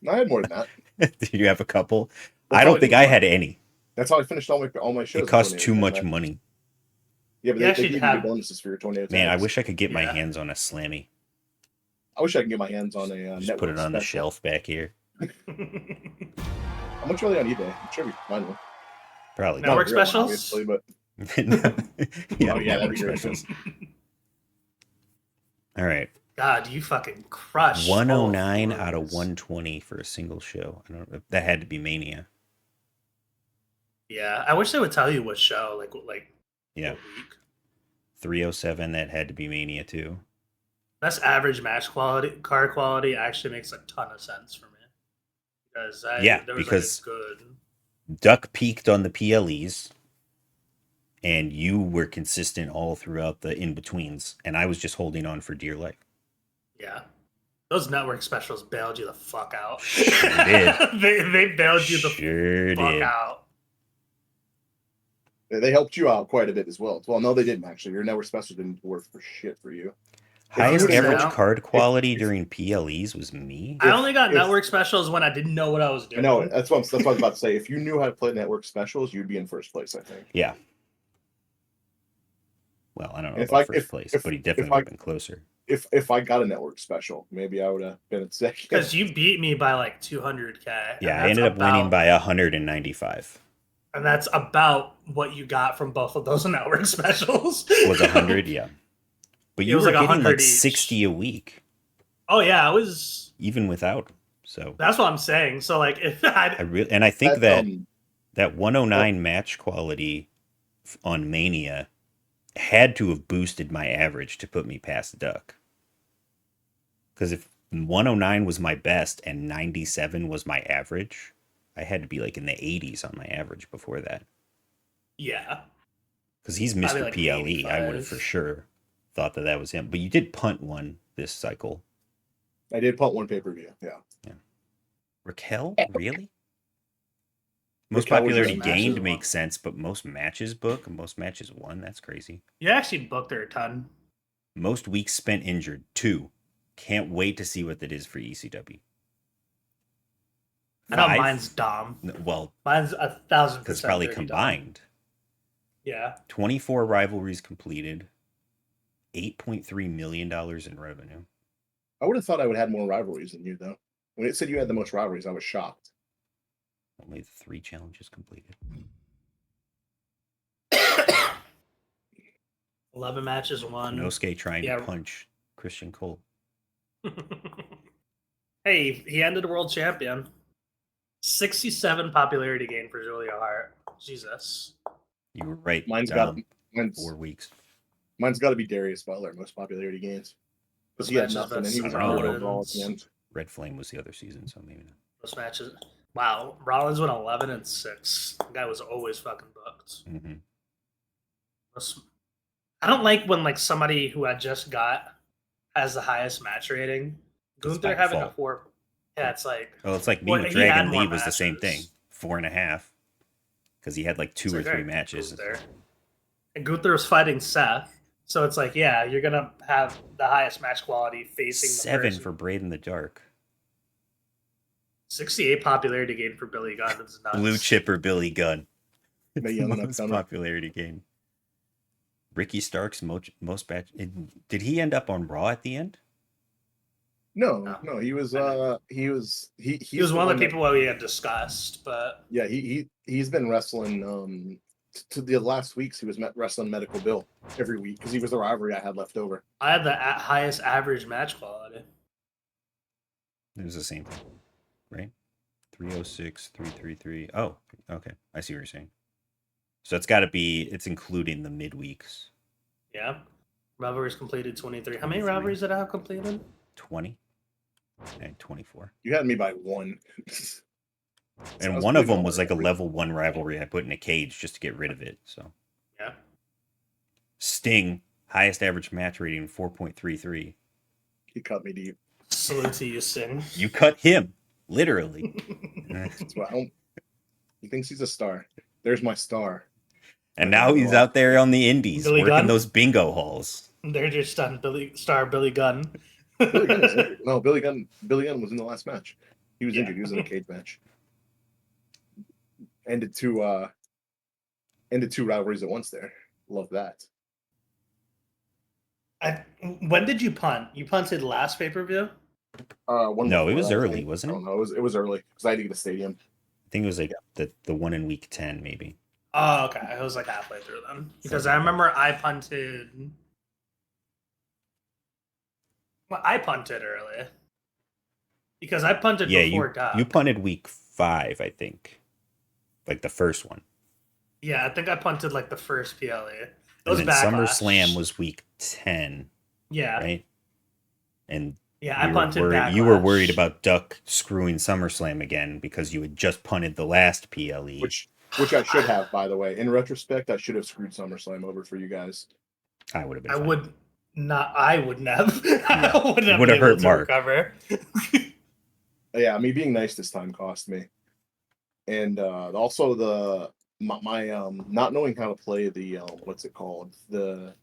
I had more than that. Did you have a couple? That's I how don't think did I mine. had any. That's how I finished all my shows. It with cost tornado too tag much matches. money. Yeah, but You they actually give you have- the bonuses for your tornado Man, I tags. wish I could get my Yeah. hands on a Slammy. I wish I could get my hands on a Just put it on the special. shelf back here. How much are they on eBay? I'm sure we can find one. Probably. Network Not a real one, specials? obviously, but yeah, Oh, yeah, that'd be great. specials. All right. God, you fucking crushed. 109 out of Warriors. 120 for a single show. I don't know. That had to be Mania. Yeah, I wish they would tell you what show, Yeah. what week. 307, that had to be Mania too. Best average match quality, card quality actually makes a ton of sense for me. Because there was because like a good. Duck peaked on the PLEs, and you were consistent all throughout the in-betweens, and I was just holding on for dear life. Yeah. Those network specials bailed you the fuck out. Sure did. they bailed you the Sure fuck did. out. They helped you out quite a bit as well. Well, no, they didn't actually. Your network special didn't work for shit for you. Highest would've average known- card quality during PLEs was me. I only got if- network specials when I didn't know what I was I doing. know it. That's what I was about to say. If you knew how to play network specials, you'd be in first place, I think. Yeah. Well, I don't know If about I- first place, but he definitely would have been closer. If I got a network special, maybe I would have been at second. Because you beat me by like 200K. Yeah, I ended up winning by 195. And that's about what you got from both of those network specials. Was 100, yeah. But It you was were like getting 100 like each. 60 a week, Oh yeah, I was. even without. So That's what I'm saying. So like, if I I think that um, that 109 match quality on Mania had to have boosted my average to put me past Duck. Because if 109 was my best and 97 was my average, I had to be like in the 80s on my average before that. yeah, Because he's Probably Mr. like PLE. I would have 85. for sure thought that was him. But you did punt one this cycle. I did punt one pay-per-view. Yeah. Raquel? Really? Most Raquel was popularity just matches gained won. makes sense, but most matches book, most matches won. That's crazy. you actually booked her a ton. Most weeks spent injured, 2. Can't wait to see what that is for ECW. I know 5? mine's Dom. Well, Mine's 1,000%. because it's probably dirty Dom. combined. Yeah, 24 rivalries completed, $8.3 million in revenue. I would have thought I would have had more rivalries than you, though. When it said you had the most rivalries, I was shocked. Only 3 challenges completed. 11 matches won. Nosuke trying Yeah. to punch Christian Cole. Hey, he ended world champion. 67 popularity gain for Julia Hart. Jesus. You were right. Mine's Dom. got 4 weeks. mine's got to be Darius Butler, most popularity gains. Because he had Matches nothing, and he was versus 100 Rollins. overall at the end. Red Flame was the other season, so maybe not. Those matches. Wow, Rollins went 11-6. The guy was always fucking booked. Mm-hmm. I don't like when like somebody who I just got has the highest match rating. It's Gunther by having a default. 4. Yeah, it's like Well, it's like me Well, with he had Dragon more Lee was the same thing. matches. 4.5. Because he had like 2 it's or like, 3 alright, matches. Gunther. And Gunther was fighting Seth. So it's like, yeah, you're gonna have the highest match quality facing the 7 person. for Braid in the Dark. 68 popularity gain for Billy Gunn. That's nuts. Blue Chipper Billy Gunn. Mae It's Young the and most Uptown. popularity gain. Ricky Starks most batch. Did he end up on Raw at the end? No, he was he was one of the that- people we had discussed, but Yeah, he's been wrestling to the last weeks. He was wrestling Medical Bill every week because he was the rivalry I had left over. I had the highest average match quality. It was the same thing, right? 306, 333. Oh, okay. I see what you're saying. So it's got to be, it's including the midweeks. Yeah. Rivalries completed 23. How many 23. rivalries did I have completed? 20 and 24. You had me by 1. And Sounds one of pretty them was like a normal. level 1 rivalry I put in a cage just to get rid of it. So Yeah. Sting, highest average match rating, 4.33. He cut me deep. Salute to you, Sting. You cut him, literally. That's why he thinks he's a star. There's my star. And now he's out there on the indies Billy working Gunn? those bingo halls. They're just on Billy Gunn. Billy Gunn is injured. No, Billy Gunn was in the last match. He was Yeah. injured. He was in a cage match. Ended two rivalries at once there. Love that. When did you punt? You punted last pay-per-view? One No, it before was that, I early, think. wasn't I it? don't know. It was early because I had to get a stadium. I think it was like the one in week 10, maybe. Oh, okay. It was like halfway through then. Because I remember I punted Well, I punted early because I punted Yeah, before you Doc. you punted week 5, I think, like the first one, Yeah, I think I punted like the first PLE. It and was then SummerSlam Backlash. was week 10, Yeah, right? And yeah, I punted you were worried Backlash. about Duck screwing SummerSlam again because you had just punted the last PLE. Which I should have, by the way. In retrospect, I should have screwed SummerSlam over for you guys. I would have been I fine. would not. I wouldn't have. Yeah. I wouldn't It have would been have able hurt to Mark. recover. Yeah, me being nice this time cost me. And also my not knowing how to play the what's it called? The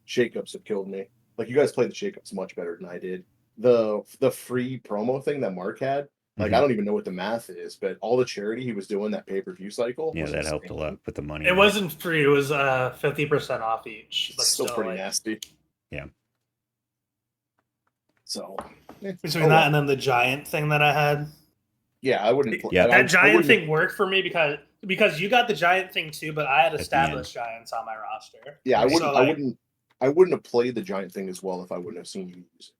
shakeups have killed me. Like you guys played the shakeups much better than I did. The free promo thing that Mark had, like I Mhm. don't even know what the math is, but all the charity he was doing that pay-per-view cycle Yeah, was that helped a insane. lot with the money. It in wasn't free. It was 50% off each. It's But still pretty like, nasty. Yeah. So between that and then the giant thing that I had. yeah, I wouldn't play. Yeah. That giant thing worked for me because you got the giant thing too, but I had the established giants on my roster. Yeah, So, I wouldn't have played the giant thing as well if I wouldn't have seen you use it.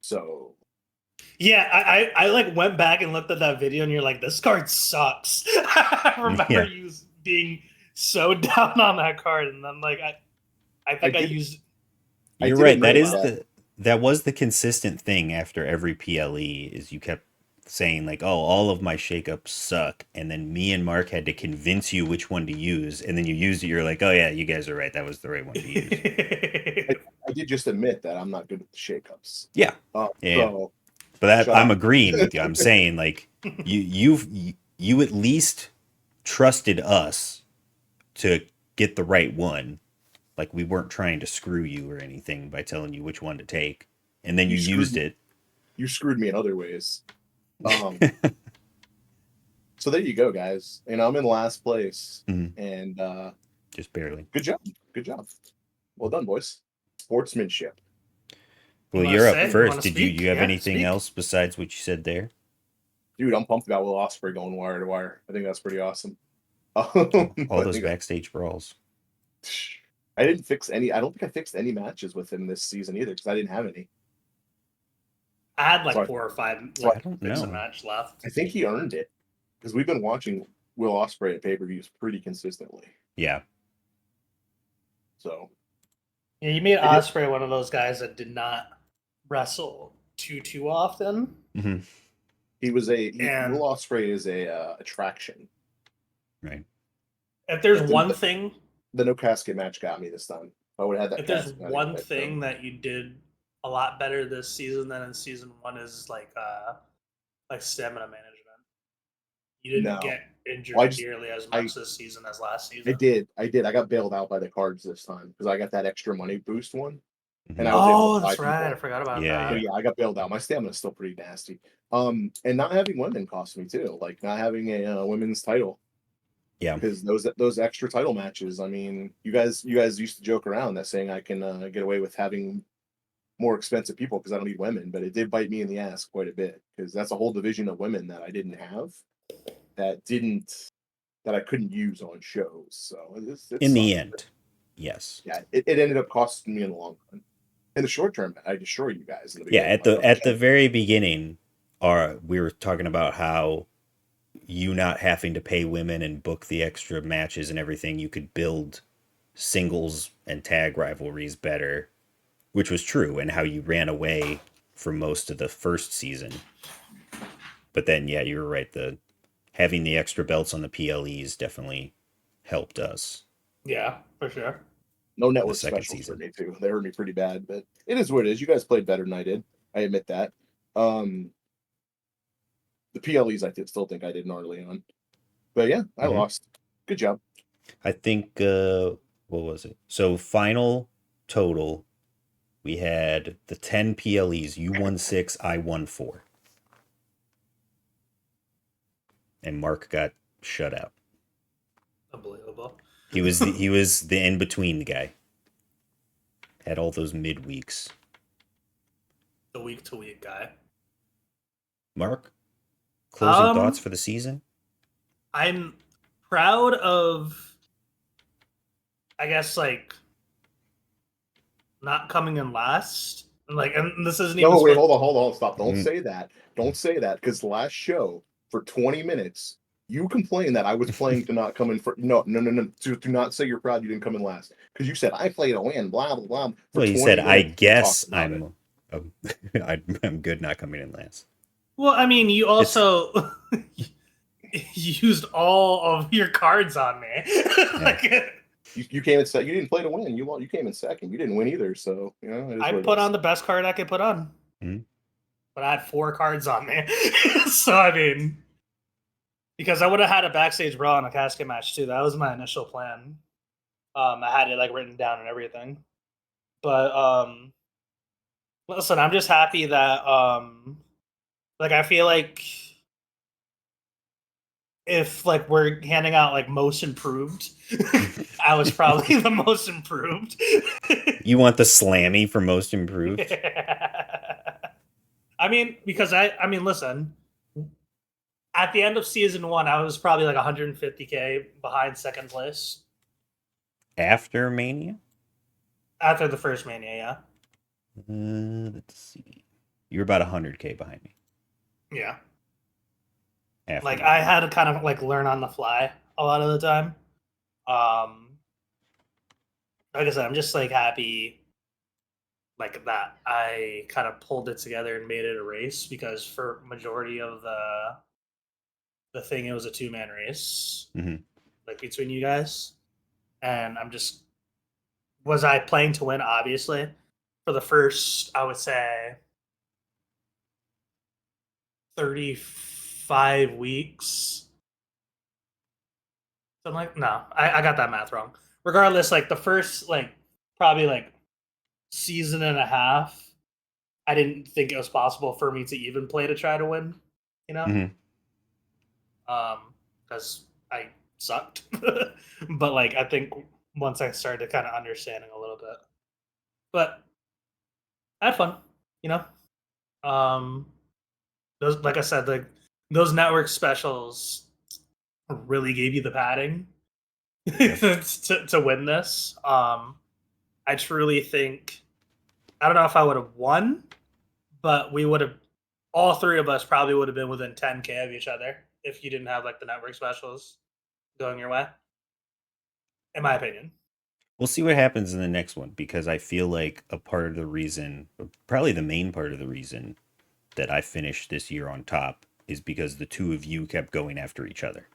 So yeah, I like went back and looked at that video, and you're like, this card sucks. I remember Yeah. you being so down on that card, and then like I think I used. You're did right. That admit is that was the consistent thing after every PLE is you kept saying like, "Oh, all of my shakeups suck," and then me and Mark had to convince you which one to use, and then you used it. You're like, "Oh yeah, you guys are right. That was the right one to use." I did just admit that I'm not good at the shakeups. Yeah. Yeah. So But that, shut I'm up. agreeing with you. I'm saying like you at least trusted us to get the right one. Like we weren't trying to screw you or anything by telling you which one to take, and then you used it. You screwed me in other ways. So there you go, guys. And I'm in last place, and Just barely. good job, good job. Well done, boys. Sportsmanship. Well, You you're wanna up say? first. You Did wanna you have speak? anything Yeah, else besides what you said there? Dude, I'm pumped about Will Ospreay going wire to wire. I think that's pretty awesome. All those I backstage brawls. didn't fix any. I don't think I fixed any matches with him this season either because I didn't have any. I had like Sorry. 4 or 5 So I don't fix a know. match left. I think he earned it because we've been watching Will Ospreay at pay-per-views pretty consistently. Yeah. So Yeah, you made I did- Ospreay one of those guys that did not wrestle too often. Mm-hmm. he was And- Will Ospreay is a attraction. Right. If there's But the- one thing, The no casket match got me this time. I would have had that. if there's casket match, one but, thing that you did a lot better this season than in season 1 is like stamina management. You didn't No. get injured Well, I just- nearly as much this season as last season. I did. I got bailed out by the cards this time because I got that extra money boost one. Mm-hmm. And I was able Oh, to buy that's right. people. I forgot about Yeah, that. So yeah, I got bailed out. My stamina is still pretty nasty. And not having women cost me too. Like not having a women's title. Yeah. Because those extra title matches. I mean, you guys used to joke around that saying I can get away with having more expensive people because I don't need women, but it did bite me in the ass quite a bit because that's a whole division of women that I didn't have, that I couldn't use on shows. So in the end, yes. yeah, it ended up costing me in the long run. In the short term, I assure you guys. In the Yeah, beginning, at the very beginning, we were talking about how you not having to pay women and book the extra matches and everything, you could build singles and tag rivalries better, which was true, and how you ran away for most of the first season. But then, yeah, you were right. Having the extra belts on the PLEs definitely helped us. Yeah, for sure. No network the second specials season. for me too. They hurt me pretty bad, but it is what it is. You guys played better than I did. I admit that. The PLEs, still think I did gnarly on, but yeah, I lost. Good job. I think what was it? So final total, we had the 10 PLEs. You won 6, I won 4, and Mark got shut out. Unbelievable. He was the in between guy. Had all those mid weeks. The week to week guy. Mark, closing Um, thoughts for the season? I'm proud of, I guess, like, not coming in last Like, and this isn't even. No, wait, supposed- hold on, stop. Don't Mm. say that. Don't say that, because last show for 20 minutes, you complained that I was playing to not come in for. No. Do not say you're proud you didn't come in last, because you said I play to win. Blah blah blah. For Well, you 20 said, I minutes, you guess talked about it. I'm good not coming in last. Well, I mean, you also used all of your cards on me. Like, You came in second. You didn't play to win. You came in second. You didn't win either. So you know. It is I what it put is. on the best card I could put on, Mhm. but I had 4 cards on me. So I mean, because I would have had a backstage brawl and a casket match too. That was my initial plan. I had it like written down and everything. But listen, I'm just happy that like I feel like if like we're handing out like most improved, I was probably the most improved. You want the slammy for most improved? I mean, because I mean, listen, at the end of season 1, I was probably like 150k behind second place After Mania? after the first Mania. Yeah, Let's see. You're about 100k behind me. yeah. After Like Mania. I had to kind of like learn on the fly a lot of the time. Like I said, I'm just like happy like that I kind of pulled it together and made it a race, because for majority of the thing it was a 2-man race, Mhm. like between you guys. And I'm just, was I playing to win? Obviously, for the first, I would say 35 weeks. So I'm like, no, I got that math wrong. Regardless, like the first, like probably like season and a half, I didn't think it was possible for me to even play to try to win, you know? Mhm. Because I sucked. But like, I think once I started kind of understanding a little bit, but I had fun, you know? Those, like I said, like those network specials really gave you the padding to win this. I truly think, I don't know if I would have won, but we would have, all 3 of us probably would have been within 10k of each other if you didn't have like the network specials going your way, in my opinion. We'll see what happens in the next one, because I feel like a part of the reason, probably the main part of the reason that I finished this year on top is because the 2 of you kept going after each other.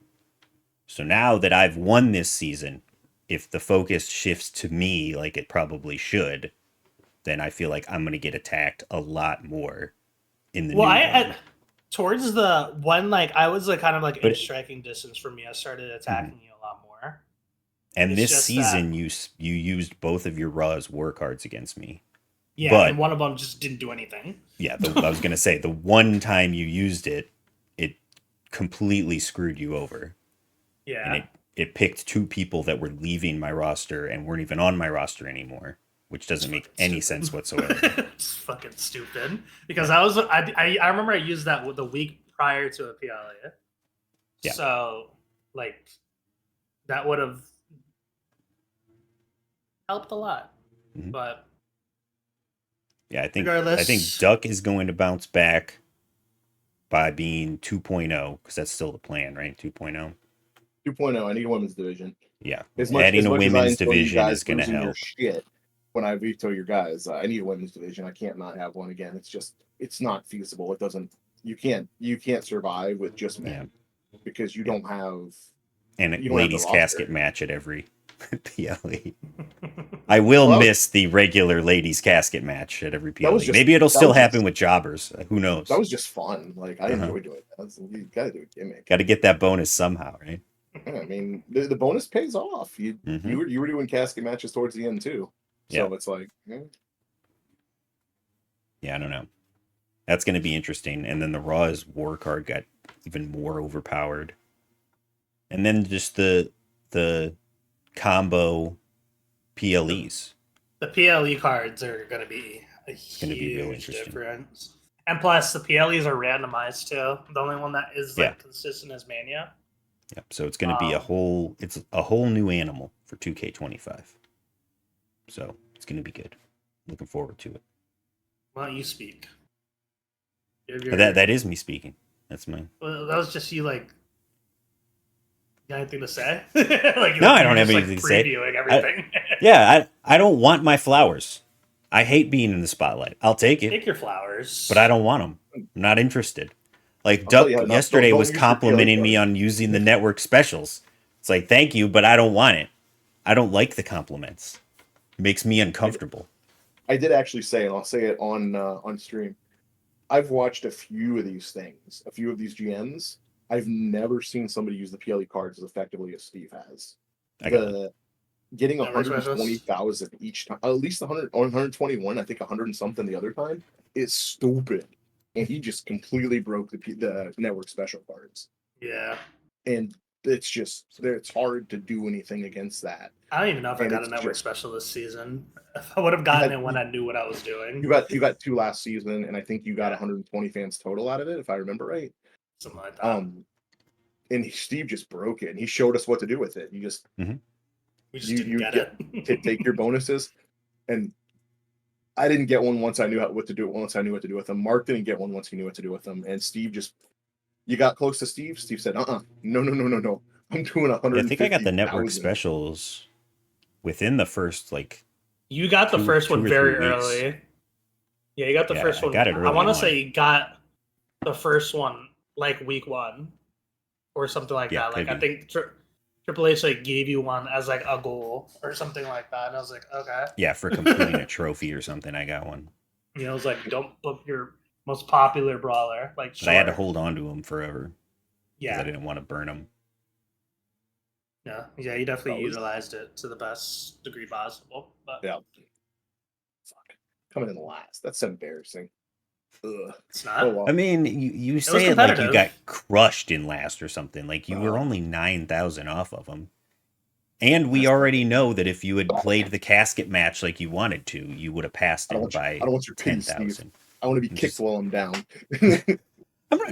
So now that I've won this season, if the focus shifts to me like it probably should, then I feel like I'm going to get attacked a lot more in the Well, new I one. towards the one, like I was like kind of like in But- striking distance from me. I started attacking you a lot more. And It's this just season, you used both of your Raw's war cards against me. Yeah, But- and one of them just didn't do anything. Yeah, I was going to say, the one time you used it, it completely screwed you over. Yeah. And it picked 2 people that were leaving my roster and weren't even on my roster anymore, which doesn't make any sense whatsoever. It's fucking stupid. Because I remember I used that the week prior to a PLA. Yeah. So like that would have helped a lot. Mhm. But Yeah, I think regardless, Duck is going to bounce back by being 2.0, because that's still the plan, right? 2.0. 2.0. I need a women's division. Yeah, as adding a I women's enjoy you division guys is going to losing your help. shit when I veto your guys. I need a women's division. I can't not have one again. It's not feasible. It doesn't. You can't survive with just men because you don't have. And You a don't have the ladies' roster. casket match at every PLE. I will Well, miss the regular ladies' casket match at every That was PLE. just- Maybe it'll that still was happen just- with jobbers. Who knows? That was just fun. Like I Uh-huh. enjoy doing that. You gotta do a gimmick. Got to get that bonus somehow, right? Yeah, I mean, the bonus pays off. Mhm. You were doing casket matches towards the end too. So Yeah. it's like, Yeah, I don't know. That's going to be interesting. And then the Raw's war card got even more overpowered. And then just the combo PLEs. the PLE cards are going to be a gonna be real huge interesting. difference. And plus, the PLEs are randomized too. The only one that is like consistent is Mania. Yep. So it's going to be a whole new animal for 2K25. So it's going to be good. Looking forward to it. Why don't you speak? That is me speaking. That's my. Well, that was just you, like. You got anything to say? Like, No, I you're don't have just, anything to say. previewing everything. I don't want my flowers. I hate being in the spotlight. I'll take it, Take your flowers. but I don't want them. I'm not interested. Like I'll Duck tell you how, yesterday don't was use your complimenting me PLE on using the network specials. It's like, thank you, but I don't want it. I don't like the compliments. It makes me uncomfortable. I did actually say, and I'll say it on stream. I've watched a few of these things, a few of these GMs. I've never seen somebody use the PLE cards as effectively as Steve has. Getting Network 120,000 each time, at least 121, I think 100 and something the other time, is stupid. And he just completely broke the network special cards. Yeah. And it's hard to do anything against that. I don't even know if I And got a it's network just- special this season. If I would have gotten it when I knew what I was doing. You got 2 last season, and I think you got 120 fans total out of it, if I remember right. Something like that. And Steve just broke it, and he showed us what to do with it. You just We just didn't get it. take your bonuses, and I didn't get one once I knew what to do. Once I knew what to do with them, Mark didn't get one once he knew what to do with them, and Steve just. You got close to Steve. Steve said, no. I'm doing 100. I think I got the network specials within the first You got the first one very early. Yeah, you got the first one. I got it early. I want to say you got the first one like week 1 or something like that. Like I think Triple H gave you one as like a goal or something like that, and I was like, okay. Yeah, for completing a trophy or something, I got one. You know, it was like, don't book your most popular brawler. Like, but I had to hold on to them forever. Yeah, I didn't want to burn them. Yeah, you definitely utilized it to the best degree possible. But yeah, fuck, coming in last. That's embarrassing. Ugh. It's not. Oh, well. I mean, you say it like you got crushed in last or something. Like you were only 9,000 off of them. And we already know that if you had played the casket match like you wanted to, you would have passed it by 10,000. I want to be kicked while I'm down.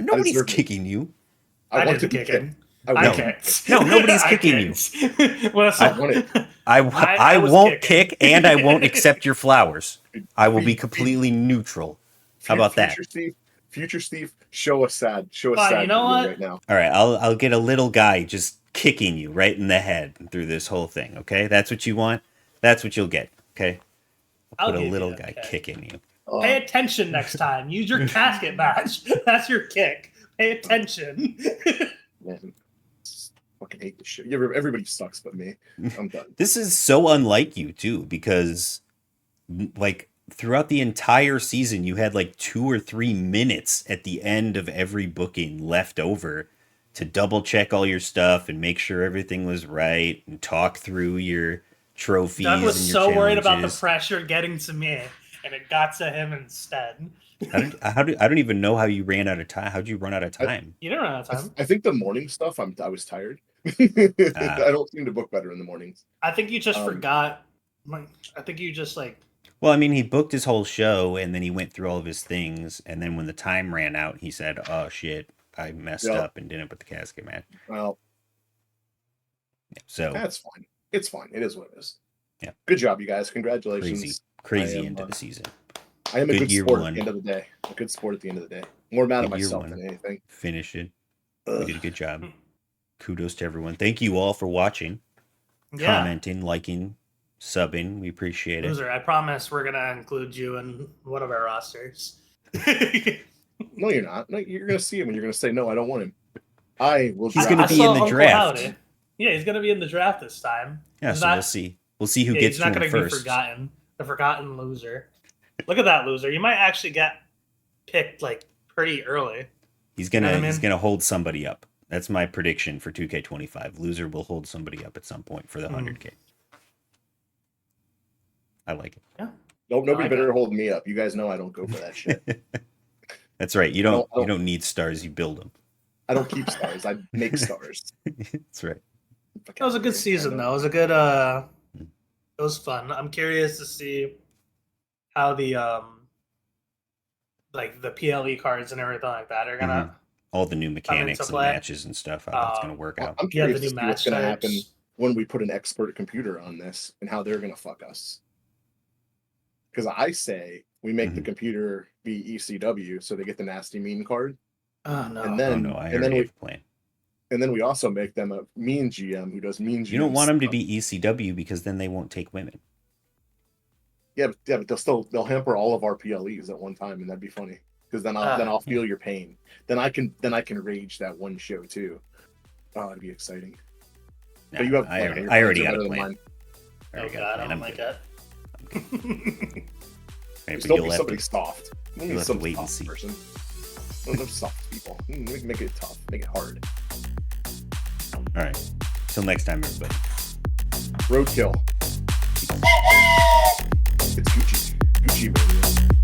Nobody's kicking you. I want to kick him. I kicked. No, nobody's kicking you. I won't kick, and I won't accept your flowers. I will be completely neutral. How about that? Future Steve, show us sad. Show us Fine, sad you know what? right now. All right, I'll get a little guy just kicking you right in the head through this whole thing. Okay, that's what you want. That's what you'll get. Okay, I'll put a little guy kicking you. Pay attention next time. Use your casket match. That's your kick. Pay attention. Man, fucking hate this shit. Everybody sucks but me. I'm done. This is so unlike you too, because like throughout the entire season, you had like 2 or 3 minutes at the end of every booking left over to double check all your stuff and make sure everything was right and talk through your trophies. Doug was and your so challenges. worried about the pressure getting to me, and it got to him instead. I don't even know how you ran out of time. How'd you run out of time? You didn't run out of time. I think the morning stuff. I was tired. I don't seem to book better in the mornings. I think you just forgot. I think you just like. Well, I mean, he booked his whole show, and then he went through all of his things, and then when the time ran out, he said, "Oh shit, I messed up and didn't put the casket match." Well, so that's fine. It's fine. It is what it is. Yeah. Good job, you guys. Congratulations. Crazy end of the season. I am a good sport at the end of the day. A good sport at the end of the day. More mad at myself than anything. Finish it. You did a good job. Kudos to everyone. Thank you all for watching, commenting, liking, subbing. We appreciate it. Loser, I promise we're gonna include you in one of our rosters. No, you're not. No, you're gonna see him and you're gonna say, "No, I don't want him." I will. He's gonna be in the draft. Howdy. Yeah, he's gonna be in the draft this time. Yeah, so we'll see. We'll see who gets to him first. He's not gonna be forgotten. The forgotten loser. Look at that loser. You might actually get picked like pretty early. He's gonna hold somebody up. That's my prediction for 2K25. Loser will hold somebody up at some point for the 100K. I like it. Yeah. Nope, nobody better hold me up. You guys know I don't go for that shit. That's right. You don't need stars. You build them. I don't keep stars. I make stars. That's right. It was a good season, though. It was a good. It was fun. I'm curious to see how the like the PLE cards and everything like that are gonna all the new mechanics and matches and stuff. How that's gonna work out. I'm curious to see what's gonna happen when we put an expert computer on this and how they're gonna fuck us. Because I say we make the computer be ECW, so they get the nasty mean card. Oh no. And then, Oh no, I and then already we, have a plan. and then we also make them a mean GM who does mean GM. You don't want them to stuff. be ECW because then they won't take women. Yeah, but they'll hamper all of our PLEs at one time, and that'd be funny. Because then I'll feel your pain. Then I can rage that one show too. Oh, it'd be exciting. Nah, But you have I your already plans got are a better than plan. mine. I already Oh got a god, I plan. don't I'm like good. it. Right, Just but don't be you'll have somebody to, soft. Don't be you'll have some to wait and soft see. person. Don't those soft people. Make it tough. Make it hard. All right. Till next time, everybody. Roadkill. It's Gucci. Gucci, baby.